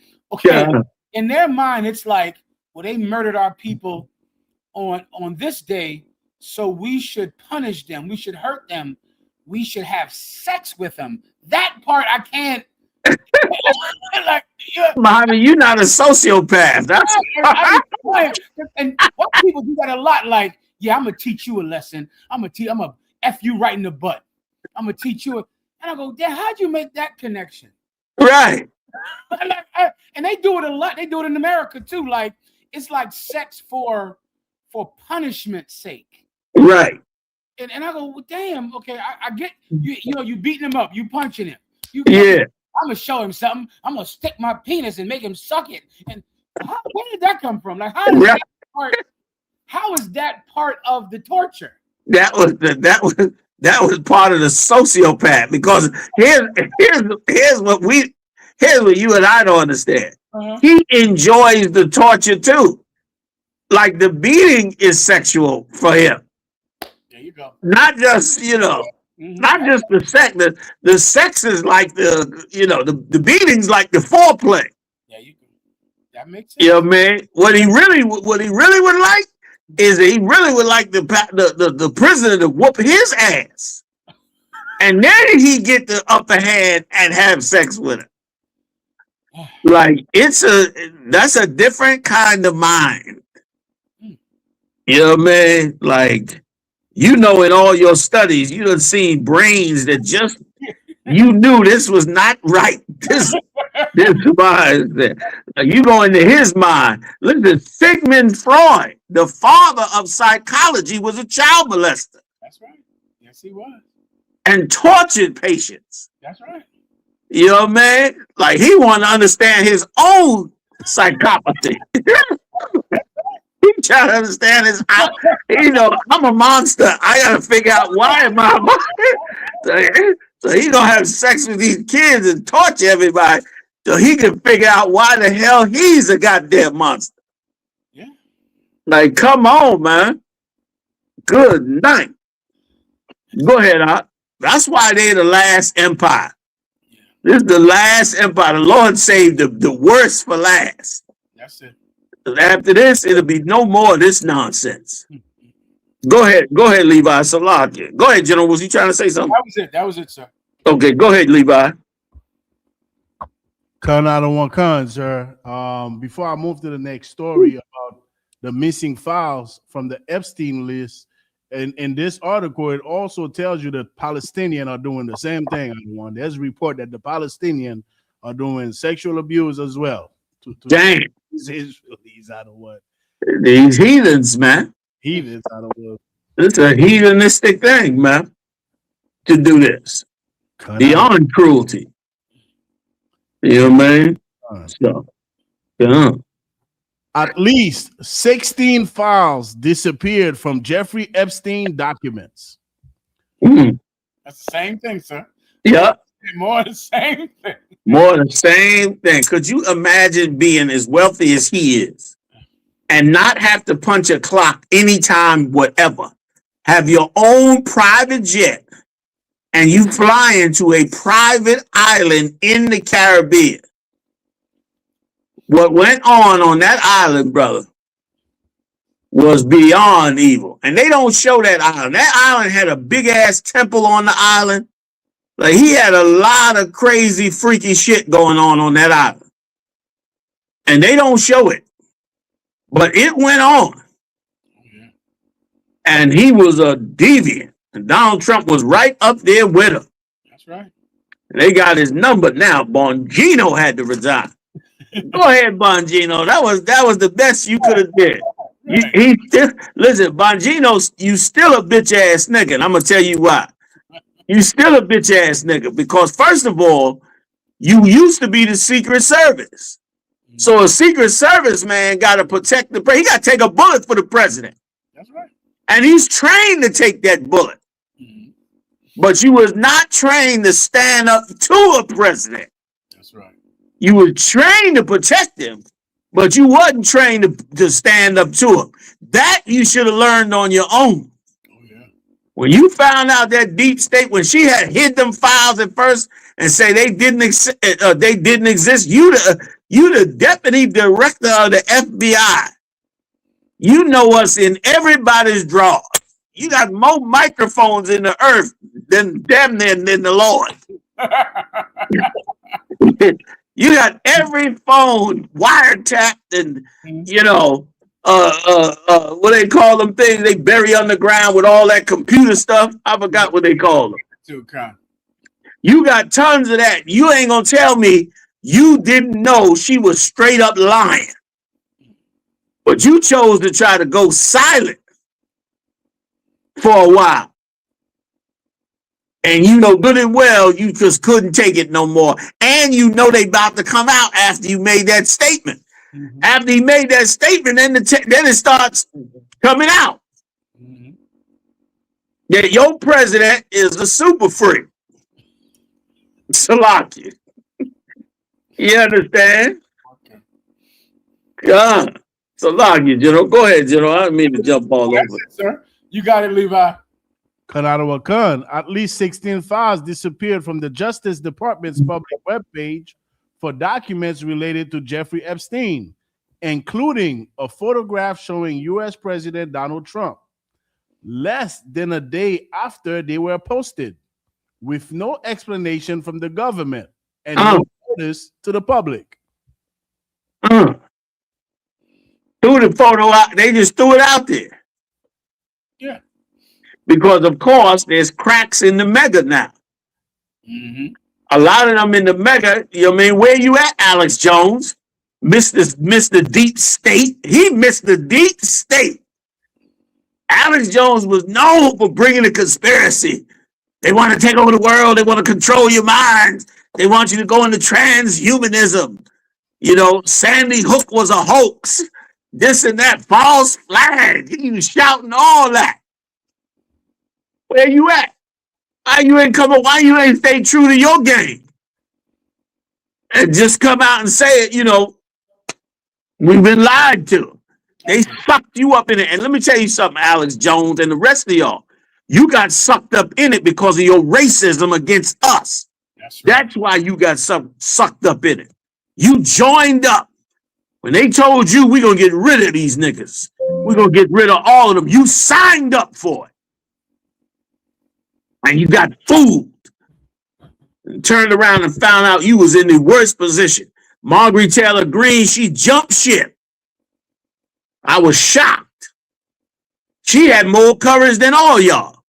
in their mind, it's like, well, they murdered our people on this day, so we should punish them, we should hurt them, we should have sex with them. That part I can't. Like, Muhammad, you're not a sociopath. That's and white people do that a lot. Like, yeah, I'm gonna teach you a lesson. I'm gonna F you right in the butt. I'm gonna teach you. And I go, Dad, how'd you make that connection? Right. And they do it a lot. They do it in America too. Like, it's like sex for punishment's sake. Right. And I go, well, damn, okay, I get you. You know, you beating him up, you punching him. I'm gonna show him something. I'm gonna stick my penis and make him suck it. And where did that come from? Like, how is that part of the torture? That was part of the sociopath, because here's what you and I don't understand. He enjoys the torture too. Like, the beating is sexual for him. There you go. Not just, not just the sex. The sex is like the beating's like the foreplay. Yeah, that makes sense. You know what I mean? What he really would like is he really would like the prisoner to whoop his ass, and then he get the upper hand and have sex with her. Like, that's a different kind of mind. You know what I mean? Like, in all your studies, you done seen brains that just, you knew this was not right. This mind, you go into his mind. Listen, Sigmund Freud, the father of psychology, was a child molester. That's right. Yes, he was. And tortured patients. That's right. You know what I mean? Like, he wanted to understand his own psychopathy. He trying to understand his, I'm a monster. I gotta figure out why am I a monster. So he gonna have sex with these kids and torture everybody so he can figure out why the hell he's a goddamn monster. Yeah. Like, come on, man. Good night. Go ahead, Art. That's why they're the last empire. This is the last empire. The Lord saved the worst for last. That's it. After this, it'll be no more of this nonsense. Go ahead, Levi. Salakia. Go ahead, General. Was you trying to say something? That was it, sir. Okay, go ahead, Levi. Con out of one con, sir. Before I move to the next story about the missing files from the Epstein list, and in this article, it also tells you that Palestinians are doing the same thing. There's a report that the Palestinians are doing sexual abuse as well. Damn. These out of what? These heathens, man. Heathens out of what? It's a heathenistic thing, man, to do this. Beyond cruelty. You know what I mean? So, yeah. At least 16 files disappeared from Jeffrey Epstein documents. Mm. That's the same thing, sir. Yeah. More the same thing. More the same thing. Could you imagine being as wealthy as he is and not have to punch a clock anytime, whatever? Have your own private jet and you fly into a private island in the Caribbean. What went on that island, brother, was beyond evil. And they don't show that island. That island had a big ass temple on the island. Like, he had a lot of crazy, freaky shit going on that island. And they don't show it. But it went on. And he was a deviant. And Donald Trump was right up there with him. That's right. And they got his number now. Bongino had to resign. Go ahead, Bongino. That was the best you could have did. Listen, Bongino, you still a bitch ass nigga. And I'm gonna tell you why. You still a bitch ass nigga because first of all, you used to be the Secret Service. So a Secret Service man got to protect the president. He got to take a bullet for the president. That's right. And he's trained to take that bullet. But you was not trained to stand up to a president. That's right. You were trained to protect him, but you wasn't trained to stand up to him. That you should have learned on your own. Oh, yeah. When you found out that deep state, when she had hid them files at first and say they didn't exist, you the deputy director of the FBI. You know us in everybody's drawer. You got more microphones in the earth than damn near than the Lord. You got every phone wiretapped and, what they call them things they bury underground with all that computer stuff. I forgot what they call them. You got tons of that. You ain't gonna tell me you didn't know she was straight up lying. But you chose to try to go silent for a while. And you know good and well you just couldn't take it no more. And you know they about to come out after you made that statement. Mm-hmm. After he made that statement, then it starts coming out. Mm-hmm. That your president is a super freak. Salaki. You understand? Okay. Yeah. Salaki, General. Go ahead, General. I didn't mean to jump all over. It, sir. You got it, Levi. Kanadawa Khan. At least 16 files disappeared from the Justice Department's public webpage for documents related to Jeffrey Epstein, including a photograph showing U.S. President Donald Trump, less than a day after they were posted, with no explanation from the government and no notice to the public. Threw the photo out. They just threw it out there. Yeah. Because, of course, there's cracks in the mega now. Mm-hmm. A lot of them in the mega, you know what I mean? Where you at, Alex Jones? Mr. Deep State. He missed the deep state. Alex Jones was known for bringing a conspiracy. They want to take over the world. They want to control your minds. They want you to go into transhumanism. You know, Sandy Hook was a hoax. This and that, false flag. He was shouting all that. Where you at? Why you ain't stay true to your game? And just come out and say it, we've been lied to. They sucked you up in it. And let me tell you something, Alex Jones and the rest of y'all. You got sucked up in it because of your racism against us. That's right. That's why you got sucked up in it. You joined up. When they told you we're going to get rid of these niggas, we're going to get rid of all of them, you signed up for it. And you got fooled. And turned around and found out you was in the worst position. Margaret Taylor Greene, she jumped ship. I was shocked. She had more courage than all y'all.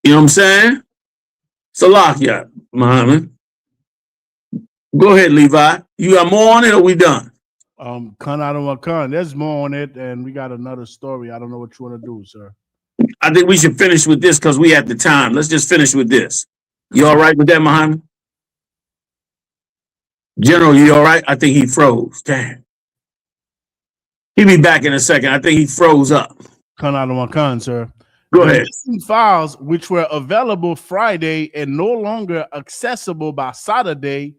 You know what I'm saying? Salakia, Muhammad. Go ahead, Levi. You got more on it or we done? Khan, there's more on it, and we got another story. I don't know what you want to do, sir. I think we should finish with this because we have the time. Let's just finish with this. You all right with that, Muhammad? General, you all right? I think he froze. Damn. He'll be back in a second. I think he froze up. Khan, sir. Go ahead. Files which were available Friday and no longer accessible by Saturday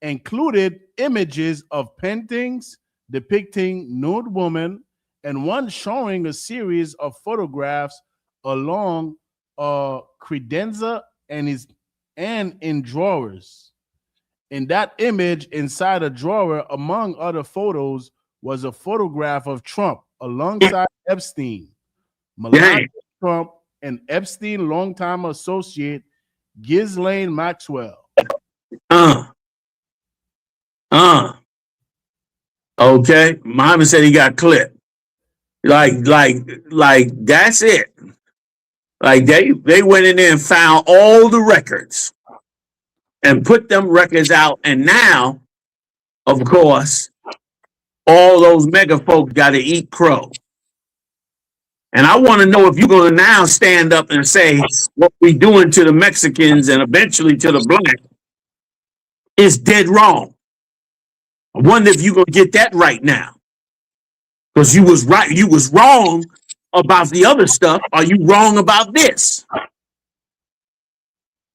included images of paintings depicting nude women and one showing a series of photographs along credenza and in drawers. In that image, inside a drawer, among other photos, was a photograph of Trump alongside Epstein, Melania Trump, and Epstein longtime associate Ghislaine Maxwell. Okay. Muhammad said he got clipped. Like that's it. Like they went in there and found all the records and put them records out. And now, of course, all those mega folks got to eat crow. And I want to know if you're going to now stand up and say what we doing to the Mexicans and eventually to the black is dead wrong. I wonder if you're going to get that right now. Because you was right, you was wrong about the other stuff. Are you wrong about this?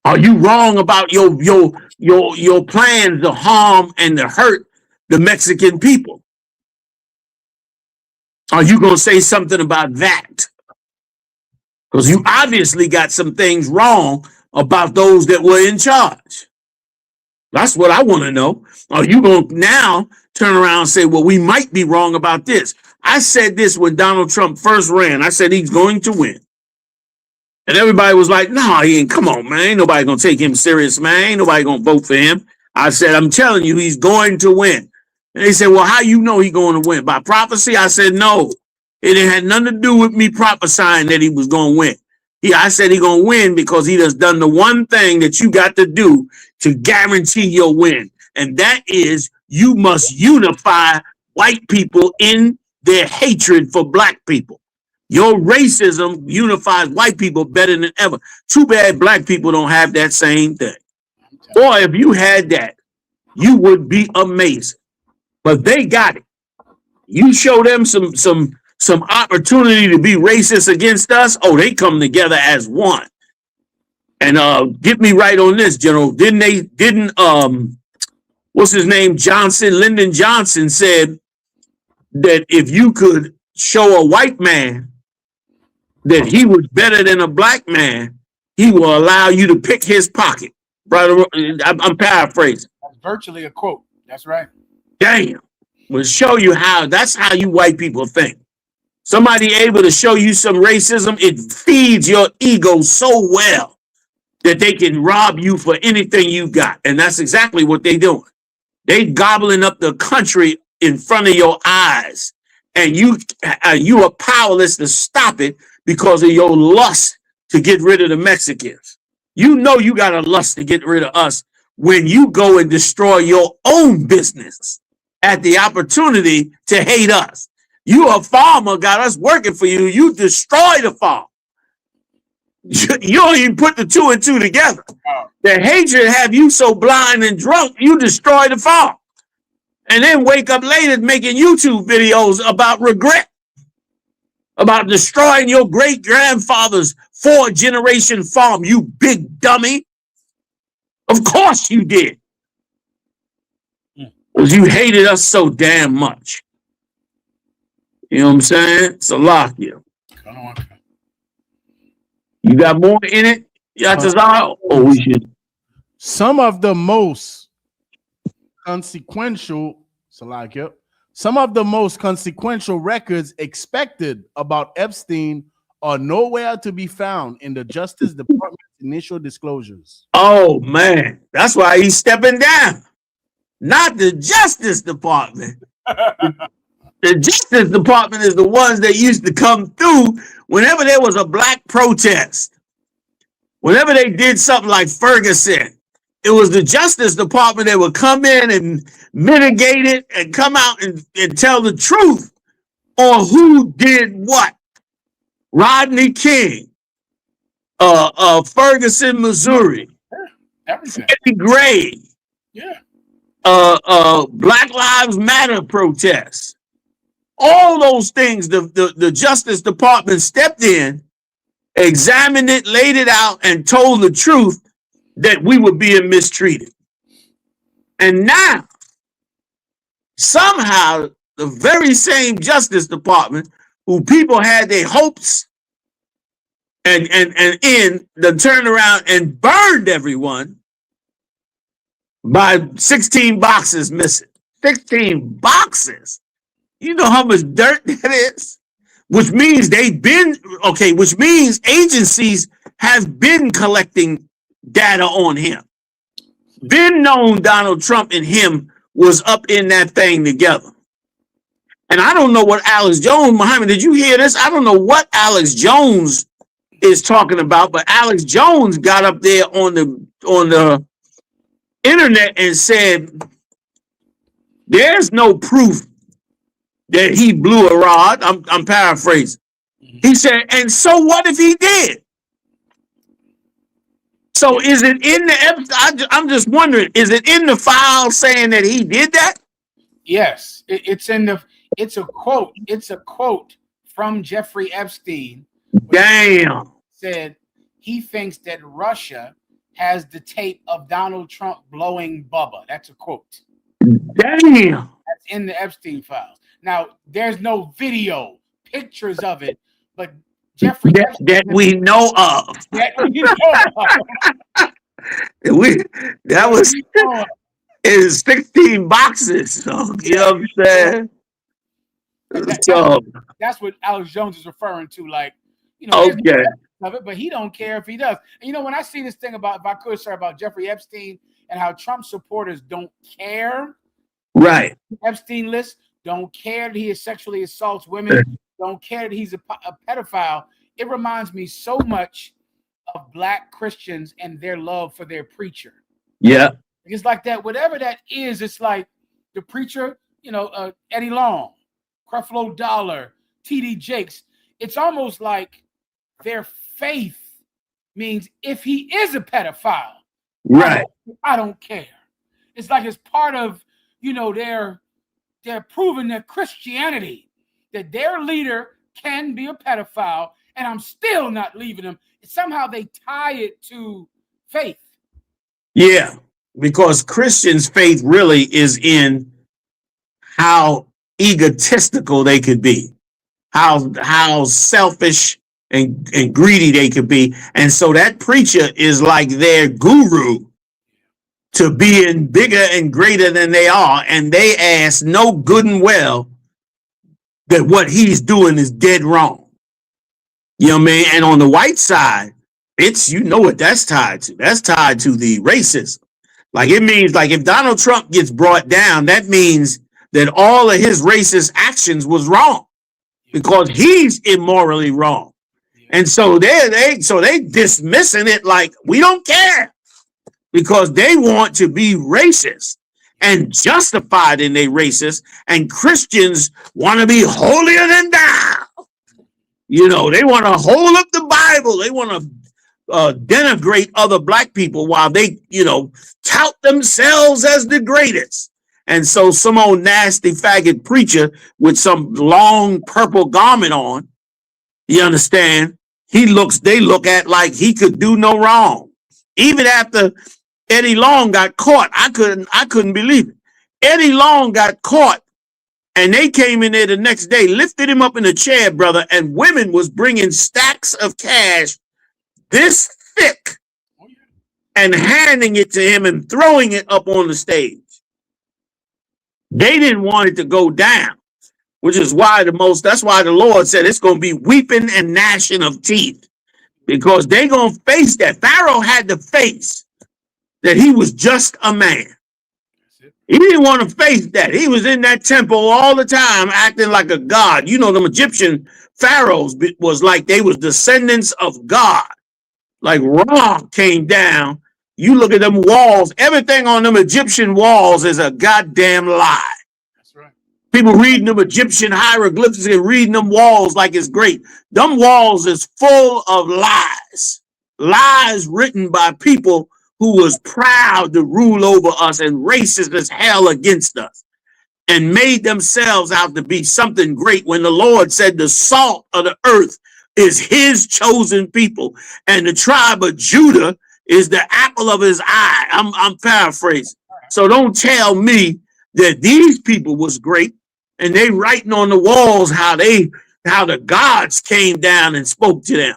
Are you wrong about your plans to harm and to hurt the Mexican people? Are you going to say something about that? Because you obviously got some things wrong about those that were in charge. That's what I want to know. Are you going to now turn around and say, well, we might be wrong about this? I said this when Donald Trump first ran. I said he's going to win. And everybody was like, no, he ain't. Come on, man. Ain't nobody going to take him serious, man. Ain't nobody going to vote for him. I said, I'm telling you, he's going to win. And they said, well, how you know he's going to win? By prophecy? I said, no. It had nothing to do with me prophesying that he was going to win. I said he's going to win because he has done the one thing that you got to do to guarantee your win. And that is you must unify white people in their hatred for black people. Your racism unifies white people better than ever. Too bad black people don't have that same thing. Or if you had that, you would be amazing. But they got it. You show them some opportunity to be racist against us. Oh, they come together as one. And get me right on this, General. Didn't what's his name? Lyndon Johnson said that if you could show a white man that he was better than a black man, he will allow you to pick his pocket. Brother, I'm paraphrasing. That's virtually a quote. That's right. Damn. We'll show you how. That's how you white people think. Somebody able to show you some racism, it feeds your ego so well that they can rob you for anything you got. And that's exactly what they doing. They gobbling up the country in front of your eyes. And you are powerless to stop it because of your lust to get rid of the Mexicans. You know you got a lust to get rid of us when you go and destroy your own business at the opportunity to hate us. You a farmer, got us working for you. You destroy the farm. You don't even put the two and two together. The hatred have you so blind and drunk, you destroy the farm. And then wake up later making YouTube videos about regret, about destroying your great-grandfather's 4-generation farm, you big dummy. Of course you did. Because you hated us so damn much. You know what I'm saying? It's a lock you. You got more in it? We should. Some of the most consequential, some of the most consequential records expected about Epstein are nowhere to be found in the Justice Department's initial disclosures. Oh, man. That's why he's stepping down. Not the Justice Department. The Justice Department is the ones that used to come through whenever there was a black protest. Whenever they did something like Ferguson, it was the Justice Department that would come in and mitigate it and come out and tell the truth on who did what. Rodney King, Ferguson, Missouri, Eddie Gray, Black Lives Matter protests. All those things, the Justice Department stepped in, examined it, laid it out, and told the truth that we were being mistreated. And now, somehow, the very same Justice Department, who people had their hopes and in, then turned around and burned everyone, by 16 boxes missing. 16 boxes. You know how much dirt that is? Which means which means agencies have been collecting data on him. Been known Donald Trump and him was up in that thing together. And I don't know what Alex Jones, Muhammad, did you hear this? I don't know what Alex Jones is talking about, but Alex Jones got up there on the internet and said there's no proof that he blew a rod. I'm paraphrasing. He said, and so what if he did? So is it in the? I'm just wondering, is it in the file saying that he did that? Yes, it's in the. It's a quote. It's a quote from Jeffrey Epstein. Damn. Said he thinks that Russia has the tape of Donald Trump blowing Bubba. That's a quote. Damn. That's in the Epstein files. Now, there's no video, pictures of it, but Jeffrey that we know of. That we know of. That was is 16 boxes. So, you know what I'm saying? That's what Alex Jones is referring to. Like, you know, okay. Of it, but he don't care if he does. And you know, when I see this thing about, if I could, sir, about Jeffrey Epstein and how Trump supporters don't care. Right. Epstein list, don't care that he sexually assaults women, don't care that he's a pedophile. It reminds me so much of Black Christians and their love for their preacher. Yeah. It's like that, whatever that is, it's like the preacher, you know, Eddie Long, Creflo Dollar, T.D. Jakes. It's almost like their faith means if he is a pedophile, right, I don't care. It's like it's part of, you know, they're proving their Christianity, that their leader can be a pedophile, and I'm still not leaving him. Somehow they tie it to faith. Yeah, because Christians' faith really is in how egotistical they could be, how selfish and greedy they could be. And so that preacher is like their guru to being bigger and greater than they are. And they ask no good and well that what he's doing is dead wrong. You know what I mean? And on the white side, it's, you know what that's tied to. That's tied to the racism. Like, it means, like, if Donald Trump gets brought down, that means that all of his racist actions was wrong because he's immorally wrong. And so they dismissing it like we don't care because they want to be racist and justified in their racist, and Christians want to be holier than thou. You know, they want to hold up the Bible. They want to denigrate other Black people while they, you know, tout themselves as the greatest. And so some old nasty faggot preacher with some long purple garment on, you understand, they look at like he could do no wrong. Even after Eddie Long got caught, I couldn't believe it. Eddie Long got caught, and they came in there the next day, lifted him up in a chair, brother, and women was bringing stacks of cash this thick and handing it to him and throwing it up on the stage. They didn't want it to go down, which is why that's why the Lord said it's going to be weeping and gnashing of teeth, because they're going to face that. Pharaoh had to face that he was just a man. He didn't want to face that. He was in that temple all the time acting like a god. You know, the Egyptian pharaohs was like they was descendants of God. Like Ra came down. You look at them walls, everything on them Egyptian walls is a goddamn lie. That's right. People reading them Egyptian hieroglyphics and reading them walls like it's great. Them walls is full of lies. Lies written by people who was proud to rule over us and racist as hell against us and made themselves out to be something great when the Lord said the salt of the earth is his chosen people and the tribe of Judah is the apple of his eye. I'm paraphrasing. So don't tell me that these people was great and they writing on the walls how the gods came down and spoke to them.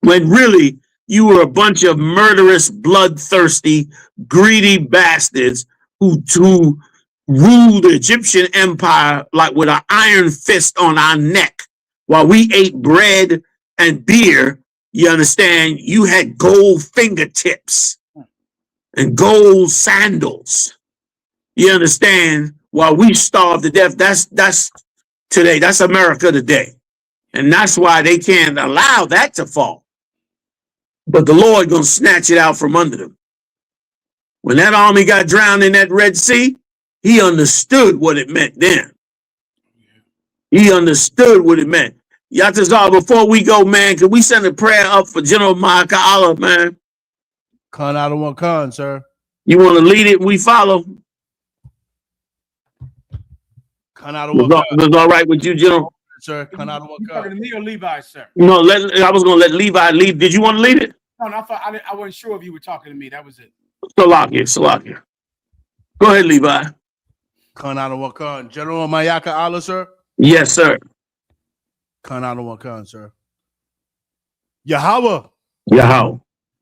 When really You were a bunch of murderous, bloodthirsty, greedy bastards who ruled the Egyptian empire like with an iron fist on our neck while we ate bread and beer. You understand? You had gold fingertips and gold sandals. You understand? While we starved to death. That's today. That's America today. And that's why they can't allow that to fall. But the Lord gonna snatch it out from under them. When that army got drowned in that Red Sea, he understood what it meant then. He understood what it meant. Yatazar, before we go, man, can we send a prayer up for General Ma'aka'ala, man? Khan out of one Khan, sir. You want to lead it? We follow. Khan out of one Khan. Was all right with you, General? Sir, Khan out of one You talking to me or Levi, sir? No, I was going to let Levi lead. Did you want to lead it? No, I wasn't sure if you were talking to me. That was it. Salakia. Go ahead, Levi. Khan out of one Khan. General Ma'aka'ala, sir? Yes, sir. Khan out of one Khan, sir. Yahweh. Yahweh.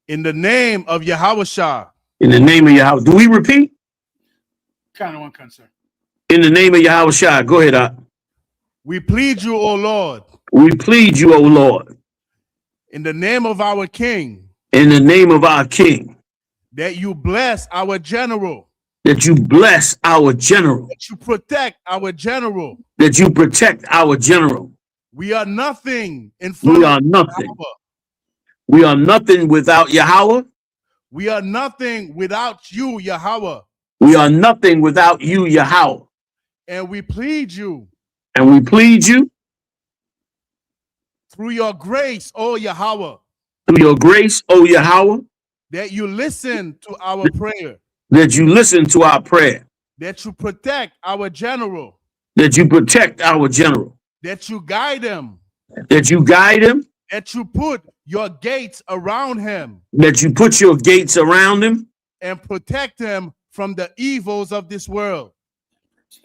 In the name of Yahweh Shah. In the name of Yahweh. Do we repeat? Kind of one, sir. In the name of Yahweh Shah. Go ahead, We plead you, O Lord. We plead you, O Lord. In the name of our King. In the name of our King. That you bless our general. That you bless our general. That you protect our general. That you protect our general. We are nothing in front We are nothing. We are nothing without Yahweh. We are nothing without you, Yahweh. We are nothing without you, Yahweh. And we plead you. And we plead you. Through your grace, O Yahweh. Through your grace, O Yahweh. That you listen to our prayer. That you listen to our prayer. That you protect our general. That you protect our general. That you guide him. That you guide him. That you put your gates around him. That you put your gates around him. And protect him from the evils of this world.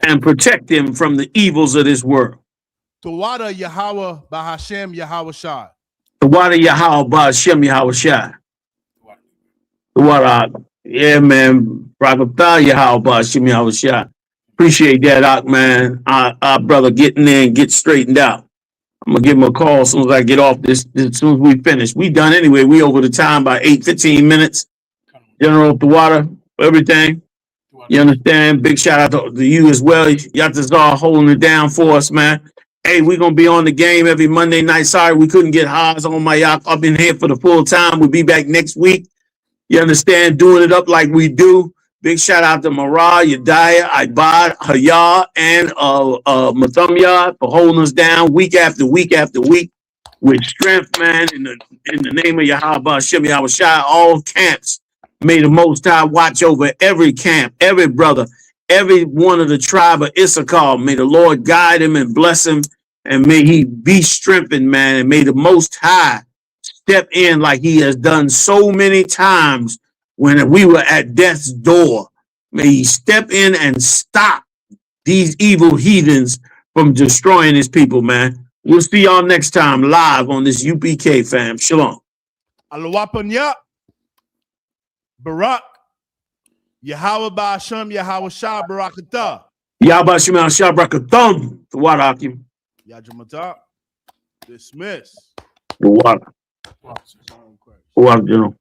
And protect him from the evils of this world. Tawada Yahweh Bahashem Yahweh Shah. Tawada Yahweh Bahashem Yahweh Shah. Tawada. Yeah, man. Rakatha Yahweh Bahashem Yahweh Shah. Appreciate that, man. Our brother getting there and get straightened out. I'm gonna give him a call as soon as I get off this. As soon as we finish, we done anyway. We over the time by 15 minutes. General Tawada, everything. You understand? Big shout out to you as well. Yatazar holding it down for us, man. Hey, we're gonna be on the game every Monday night. Sorry we couldn't get Haas on my yacht. I've been here for the full time. We'll be back next week. You understand? Doing it up like we do. Big shout out to Marah, Yediah, Ibad, Hayah, and Mathamyah for holding us down week after week after week with strength, man. In the name of Yahweh Shem Yahweh Shai, all camps. May the Most High watch over every camp, every brother, every one of the tribe of Issachar. May the Lord guide him and bless him, and may he be strengthened, man. And may the Most High step in like he has done so many times when we were at death's door. May he step in and stop these evil heathens from destroying his people, man. We'll see y'all next time live on this UPK, fam. Shalom. Alawapanya. Barak. Yahweh Ba'ashem, Yahweh Shah, Barakatah. Yahweh Shema Shah Barakathum. The water, Hakim. Yajamata. Dismiss. The water. The water, General.